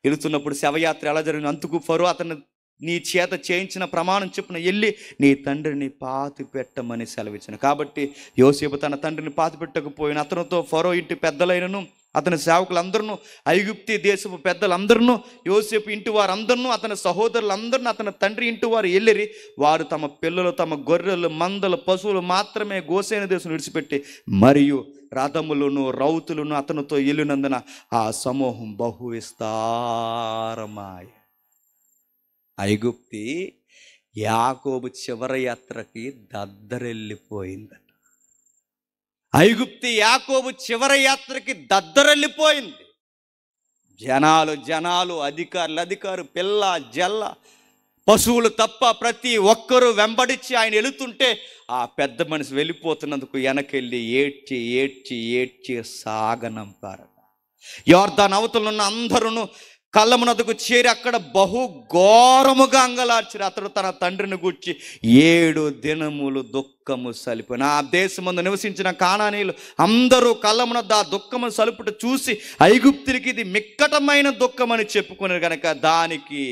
వెళుతున్నప్పుడు శవయాత్ర ఎలా జరిగింది, అందుకు ఫరో అతను నీ చేత చేయించిన ప్రమాణం చొప్పున వెళ్ళి నీ తండ్రిని పాతి పెట్టమని సెలవిచ్చాను. కాబట్టి యోసేపు తన తండ్రిని పాతి పెట్టకపోయిన అతనితో ఫరో ఇంటి పెద్దలైనను అతని సేవకులందరూ, ఐగుప్తి దేశపు పెద్దలందరూ, యోసేపు ఇంటి వారందరూ, అతని సహోదరులందరూ అతని తండ్రి ఇంటి వారు వెళ్ళిరి. వారు తమ పిల్లలు, తమ గొర్రెలు, మందలు, పశువులు మాత్రమే గోసేన దేశం విడిచిపెట్టి మరియు రథములను రౌతులను అతనితో వెళ్ళినందున ఆ సమూహం బహు విస్తారమాయ. ఐగుప్తి యాకోబు చివరి యాత్రకి దద్దరెళ్ళిపోయిందట. ఐగుప్తి యాకోబు చివరి యాత్రకి దద్దరెళ్ళిపోయింది. జనాలు, అధికారులు, పిల్ల జల్ల, పశువులు తప్ప ప్రతి ఒక్కరూ వెంబడించి ఆయన వెళుతుంటే ఆ పెద్ద మనిషి వెళ్ళిపోతున్నందుకు వెనకెళ్ళి ఏడ్చి సాగనంపారట. యోర్దాను అవతలున్న అందరూ కళ్ళమునకు చేరి అక్కడ బహు ఘోరముగా అంగలార్చిరు. అతడు తన తండ్రిని గూర్చి 7 దినములు దుఃఖము సలిపిన. ఆ దేశమందు నివసించిన కానానీయులు అందరూ కళ్ళమునద్ద ఆ దుఃఖము సలుపుట చూసి ఐగుప్తులకి ఇది మిక్కటమైన దుఃఖమని చెప్పుకున్నారు కనుక దానికి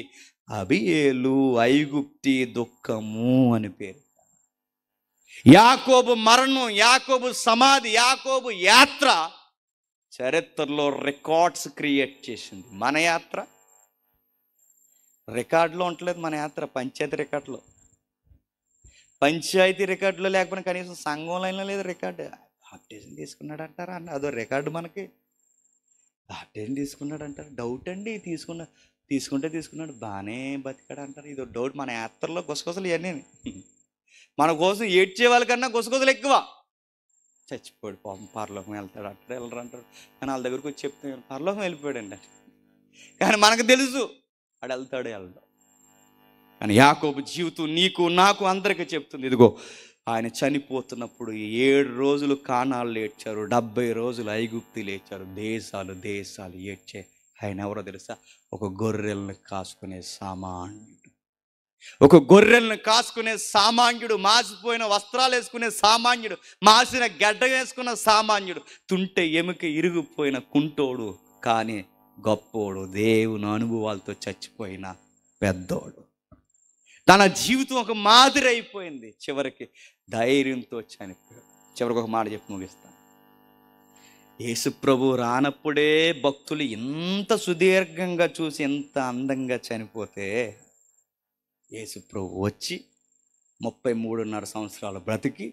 అబియేలు ఐగుప్తి దుఃఖము అని పేరు. యాకోబు మరణం, యాకోబు సమాధి, యాకోబు యాత్ర చరిత్రలో రికార్డ్స్ క్రియేట్ చేసింది. మన యాత్ర రికార్డులో ఉండలేదు. మన యాత్ర పంచాయతీ రికార్డులో లేకపోయినా కనీసం సంఘం లైన్లో లేదు రికార్డు. బాప్టిజం తీసుకున్నాడు అంటారా అన్న, అదో రికార్డు మనకి. బాప్టిజం తీసుకున్నాడు అంటారు, డౌట్ అండి. తీసుకున్నాడు, బాగానే బతికాడు అంటారు, ఇదో డౌట్. మన యాత్రలో గుసగుసలు ఇవన్నీ. మన కోసం ఏడ్చే వాళ్ళకన్నా గుసగుసలు ఎక్కువ. చచ్చిపోయాడు పాపం, పరలోకం వెళ్తాడు అంటారు, వెళ్ళరు అంటారు. కానీ వాళ్ళ దగ్గరకు వచ్చి చెప్తే పరలోకం వెళ్ళిపోయాడు అండి. కానీ మనకు తెలుసు వాడు వెళ్తాడు వెళ్ళడు. కానీ యాకోబు జీవితం నీకు నాకు అందరికీ చెప్తుంది. ఇదిగో ఆయన చనిపోతున్నప్పుడు 7 రోజులు కానాళ్ళు ఏడ్చారు, 70 రోజులు ఐగుప్తులు ఏడ్చారు, దేశాలు దేశాలు ఏడ్చే ఆయన ఎవరో తెలుసా? ఒక గొర్రెలను కాసుకునే సామాన్యుడు. ఒక గొర్రెలను కాసుకునే సామాన్యుడు, మాసిపోయిన వస్త్రాలు వేసుకునే సామాన్యుడు, మాసిన గడ్డ వేసుకున్న సామాన్యుడు, తుంటె ఎముక ఇరిగిపోయిన కుంటోడు, కానీ గొప్పోడు, దేవుని అనుభవాలతో చచ్చిపోయిన పెద్దోడు. తన జీవితం ఒక మాదిరి అయిపోయింది. చివరికి ధైర్యంతో చనిపోయాడు. చివరికి ఒక మాట చెప్పి ముగిస్తాను. యేసుప్రభు రానప్పుడే భక్తులు ఎంత సుదీర్ఘంగా చూసి ఎంత అందంగా చనిపోతే, యేసుప్రభు వచ్చి 33.5 సంవత్సరాలు బ్రతికి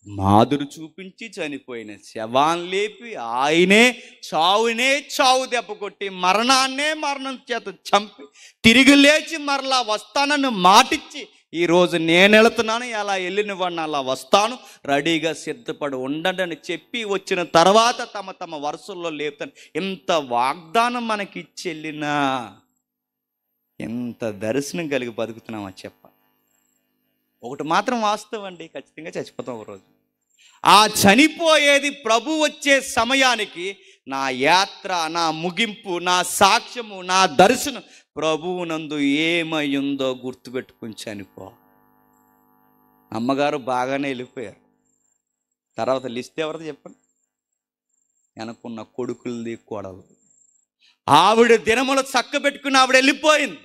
మాదురు చూపించి చనిపోయిన శవాన్ని లేపి ఆయనే చావునే చావు దెబ్బ కొట్టి మరణాన్నే మరణం చేత చంపి తిరిగి లేచి మరలా వస్తానని మాటిచ్చి, ఈరోజు నేను వెళుతున్నాను, ఎలా వెళ్ళిన వాడిని అలా వస్తాను, రెడీగా సిద్ధపడి ఉండండి అని చెప్పి వచ్చిన తర్వాత తమ తమ వరుసల్లో లేపుతాను. ఎంత వాగ్దానం మనకి ఇచ్చి వెళ్ళినా ఎంత దర్శనం కలిగి బతుకుతున్నామా చెప్ప. ఒకటి మాత్రం వాస్తవం అండి, ఖచ్చితంగా చచ్చిపోతాం ఒకరోజు. ఆ చనిపోయేది ప్రభు వచ్చే సమయానికి నా యాత్ర, నా ముగింపు, నా సాక్ష్యము, నా దర్శనం ప్రభువునందు ఏమయ్యిందో గుర్తుపెట్టుకుని చనిపో. అమ్మగారు బాగానే వెళ్ళిపోయారు. తర్వాత లిస్ట్ ఎవరిది చెప్పండి? వెనకున్న కొడుకులది, కోడలు. ఆవిడ దినములు చక్క పెట్టుకుని ఆవిడ వెళ్ళిపోయింది.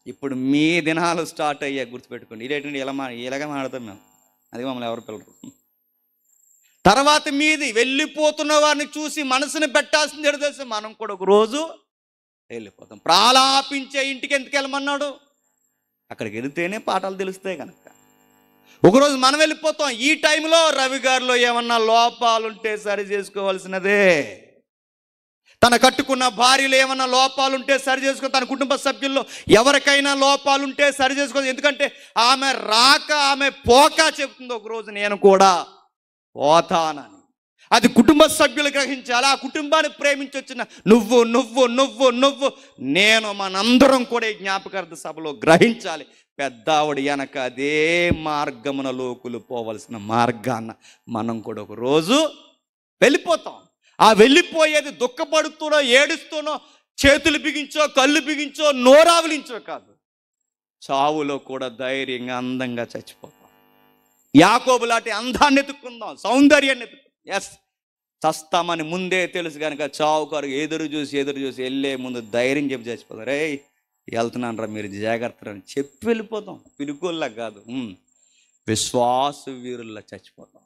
ఇప్పుడు మీ దినాలు స్టార్ట్ అయ్యాయి, గుర్తుపెట్టుకోండి. ఇదేంటండి ఇలాగే మాడతాం మేము, అది మమ్మల్ని ఎవరు పిల్లరు. తర్వాత మీది వెళ్ళిపోతున్న వారిని చూసి మనసుని పెట్టాల్సింది ఎడు తెలుసు, మనం కూడా ఒక రోజు వెళ్ళిపోతాం. ప్రాలాపించే ఇంటికి ఎందుకు వెళ్ళమన్నాడు? అక్కడికి వెళితేనే పాఠాలు తెలుస్తాయి కనుక. ఒకరోజు మనం వెళ్ళిపోతాం. ఈ టైంలో రవి గారిలో ఏమన్నా లోపాలుంటే సరి చేసుకోవాల్సినదే. తన కట్టుకున్న భార్యలు ఏమన్నా లోపాలుంటే సరి చేసుకో, తన కుటుంబ సభ్యుల్లో ఎవరికైనా లోపాలుంటే సరి చేసుకోవాలి. ఎందుకంటే ఆమె రాక, ఆమె పోక చెప్తుంది, ఒకరోజు నేను కూడా పోతానని. అది కుటుంబ సభ్యులు గ్రహించాలి. ఆ కుటుంబాన్ని ప్రేమించి వచ్చిన నువ్వు నువ్వు నువ్వు నువ్వు నేను మనందరం కూడా ఈ జ్ఞాపకార్థ సభలో గ్రహించాలి. పెద్దావిడ వెనక అదే మార్గమున లోకులు పోవలసిన మార్గాన్న మనం కూడా ఒక రోజు వెళ్ళిపోతాం. ఆ వెళ్ళిపోయేది దుఃఖపడుతూనో, ఏడుస్తూనో, చేతులు బిగించో, కళ్ళు బిగించో, నోరావలించో కాదు. చావులో కూడా ధైర్యంగా అందంగా చచ్చిపోతాం. యాకోబు లాంటి అందాన్ని ఎత్తుక్కుందాం, సౌందర్యాన్ని ఎత్తుకుందాం. ఎస్, చస్తామని ముందే తెలుసు కనుక చావు కొరకు ఎదురు చూసి వెళ్ళే ముందు ధైర్యం చెప్పి చచ్చిపోతాం. రే వెళ్తున్నాను రా, మీరు జాగ్రత్త అని చెప్పి వెళ్ళిపోతాం. పిలుకోల్లా కాదు, విశ్వాస వీరుల్లా చచ్చిపోతాం.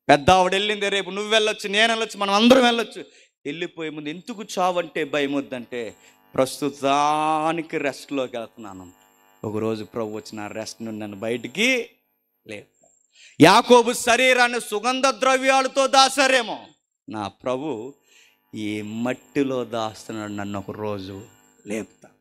పెద్ద ఆవిడ వెళ్ళింది, రేపు నువ్వు వెళ్ళొచ్చు, నేను వెళ్ళొచ్చు, మనం అందరం వెళ్ళొచ్చు. వెళ్ళిపోయే ముందు ఎందుకు చావు అంటే భయం వద్దంటే, ప్రస్తుతానికి రెస్ట్లోకి వెళ్తున్నాను, ఒకరోజు ప్రభు వచ్చిన రెస్ట్ నుండి నన్ను బయటికి లేదు. యాకోబు శరీరాన్ని సుగంధ ద్రవ్యాలతో దాసారేమో, నా ప్రభు ఈ మట్టిలో దాస్తున్నాడు, నన్ను ఒక రోజు లేపుతాడు,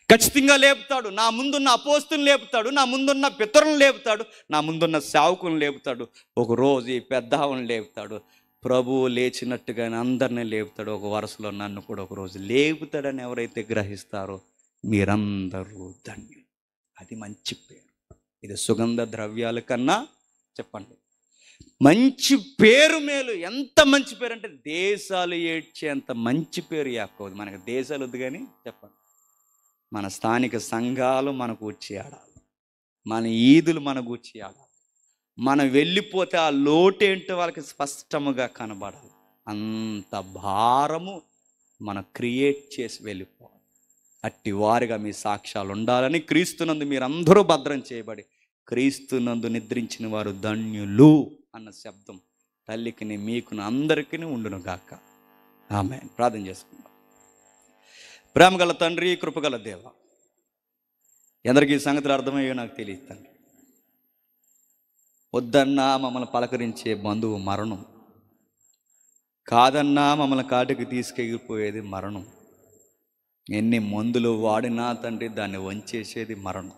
ఖచ్చితంగా లేపుతాడు. నా ముందున్న అపోస్తులను లేపుతాడు, నా ముందున్న పితరులను లేపుతాడు, నా ముందున్న సేవకులను లేపుతాడు, ఒకరోజు ఈ పెద్దావుని లేపుతాడు. ప్రభువు లేచినట్టుగానే అందరినీ లేపుతాడు. ఒక వరుసలో నన్ను కూడా ఒకరోజు లేపుతాడని ఎవరైతే గ్రహిస్తారో మీరందరూ ధన్యులు. అది మంచి పేరు. ఇది సుగంధ ద్రవ్యాల కన్నా చెప్పండి మంచి పేరు మేలు. ఎంత మంచి పేరు అంటే దేశాలు ఏడ్చేంత మంచి పేరు యాకోబు. మనకు దేశాలు వద్దు కానీ చెప్పండి, మన స్థానిక సంఘాలు మన గూర్చి ఆడాలి, మన ఈదులు మన గూర్చి ఆడాలి. మనం వెళ్ళిపోతే ఆ లోటేంటో వాళ్ళకి స్పష్టముగా కనబడాలి. అంత భారము మనం క్రియేట్ చేసి వెళ్ళిపోవాలి. అట్టి వారిగా మీ సాక్ష్యాలు ఉండాలని, క్రీస్తునందు మీరందరూ భద్రం చేయబడి క్రీస్తునందు నిద్రించిన వారు ధన్యులు అన్న శబ్దం తల్లికిని మీకును అందరికీ ఉండును గాక. ఆమేన్. ప్రార్థన చేసుకుందాం. ప్రేమగల తండ్రి, కృపగల దేవ, ఎందరికీ ఈ సంగతులు అర్థమయ్యో నాకు తెలియదు తండ్రి. వద్దన్నా మమ్మల్ని పలకరించే బంధువు మరణం, కాదన్నా మమ్మల్ని కాటికి తీసుకెళ్ళిపోయేది మరణం, ఎన్ని మందులు వాడినా తండ్రి దాన్ని వంచేసేది మరణం,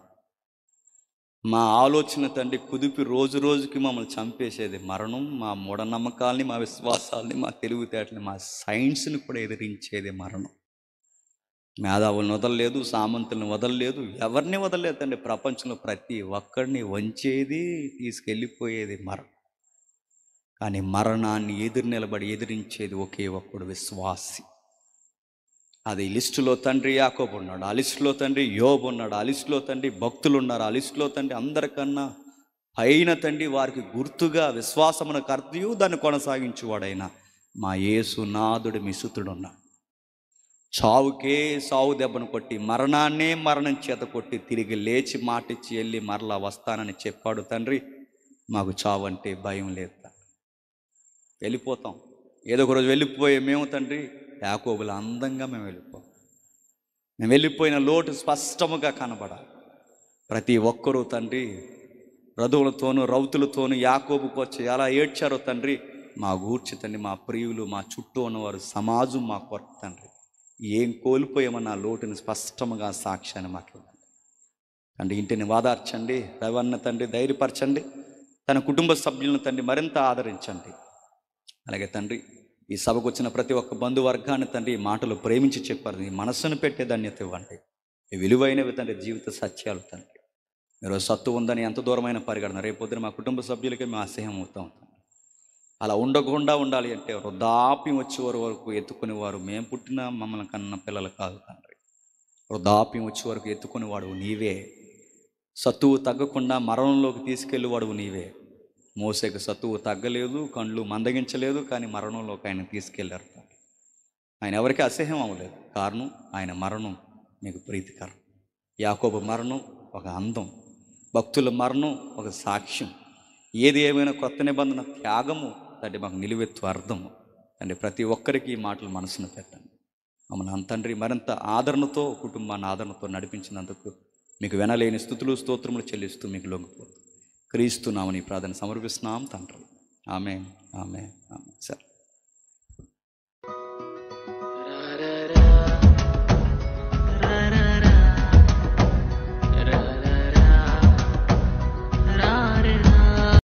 మా ఆలోచన తండ్రి కుదిపి రోజు రోజుకి మమ్మల్ని చంపేసేది మరణం, మా మూఢనమ్మకాల్ని, మా విశ్వాసాల్ని, మా తెలివితేటల్ని, మా సైన్స్ని కూడా ఎదిరించేది మరణం. మేధావులను వదలలేదు, సామంతులను వదలలేదు, ఎవరిని వదలలేదు తండ్రి. ప్రపంచంలో ప్రతి ఒక్కడిని వంచేది, తీసుకెళ్ళిపోయేది మరణం. కానీ మరణాన్ని నిలబడి ఎదిరించేది ఒకే ఒక్కడు విశ్వాసి. అది లిస్టులో తండ్రి యాకోబు ఉన్నాడు, ఆ లిస్టులో తండ్రి యోబు ఉన్నాడు, ఆ లిస్టులో తండ్రి భక్తులు ఉన్నారు, ఆ లిస్టులో తండ్రి అందరికన్నా పైన తండ్రి వారికి గుర్తుగా విశ్వాసమును కర్తయు దాన్ని కొనసాగించువాడైన మా యేసునాథుడు మిసుతుడు ఉన్నాడు. చావుకే సావు దెబ్బను కొట్టి, మరణాన్నే మరణం చేత కొట్టి తిరిగి లేచి మాటిచ్చి వెళ్ళి మరలా వస్తానని చెప్పాడు తండ్రి. మాకు చావు అంటే భయం లేదు. వెళ్ళిపోతాం, ఏదో ఒక రోజు వెళ్ళిపోయే మేము తండ్రి యాకోబుల అందంగా మేము వెళ్ళిపోతాం. మేము వెళ్ళిపోయిన లోటు స్పష్టముగా కనబడాలి. ప్రతి ఒక్కరూ తండ్రి రథువులతోనూ రౌతులతోనూ యాకోబుకు వచ్చి ఎలా ఏడ్చారో తండ్రి మా గూర్చి తండ్రి, మా ప్రియులు, మా చుట్టూ ఉన్నవారు, సమాజం మా కొరకు తండ్రి ఏం కోల్పోయామన్న లోటుని స్పష్టముగా సాక్ష్యాన్ని మాకు ఇవ్వండి తండ్రి. ఇంటిని వాదార్చండి, రవన్న తండ్రి ధైర్యపరచండి, తన కుటుంబ సభ్యులను తండ్రి మరింత ఆదరించండి. అలాగే తండ్రి ఈ సభకు వచ్చిన ప్రతి ఒక్క బంధువర్గాన్ని తండ్రి ఈ మాటలు ప్రేమించి చెప్పారు, ఈ మనస్సును పెట్టే ధన్యత ఇవ్వండి. ఈ విలువైనవి తండ్రి జీవిత సత్యాలు తండ్రి. ఈరోజు సత్తు ఉందని ఎంత దూరమైన పరిగణన, రేపొద్దున మా కుటుంబ సభ్యులకి మేము అసహ్యం అవుతాం. అలా ఉండకుండా ఉండాలి అంటే వృద్ధాప్యం వచ్చే వరకు ఎత్తుకునేవారు మేము పుట్టిన మమ్మల్ని కన్న పిల్లలు కాదు తండ్రి. వృద్ధాప్యం వచ్చే వరకు ఎత్తుకునేవాడు నీవే, సత్తువు తగ్గకుండా మరణంలోకి తీసుకెళ్ళేవాడు నీవే. మోసేకు సత్తువు తగ్గలేదు, కండ్లు మందగించలేదు, కానీ మరణంలోకి ఆయన తీసుకెళ్ళారు. ఆయన ఎవరికి అసహ్యం అవ్వలేదు, కారణం ఆయన మరణం మీకు ప్రీతికరం. యాకోబు మరణం ఒక అందం, భక్తుల మరణం ఒక సాక్ష్యం. ఏది ఏమైనా కొత్త నిబంధన త్యాగము తండ్రి మాకు నిలువెత్తు అర్థము తండ్రి. ప్రతి ఒక్కరికి ఈ మాటలు మనసును పెట్టండి. మమ్మల్ని తండ్రి మరింత ఆదరణతో, కుటుంబాన్ని ఆదరణతో నడిపించినందుకు మీకు వెనలేని స్తుతులు స్తోత్రములు చెల్లిస్తూ మీకు లొంగిపోతూ క్రీస్తు నామమున ఈ ప్రార్థన సమర్పిస్తున్నాం తండ్రి. ఆమేన్, ఆమేన్, ఆమేన్.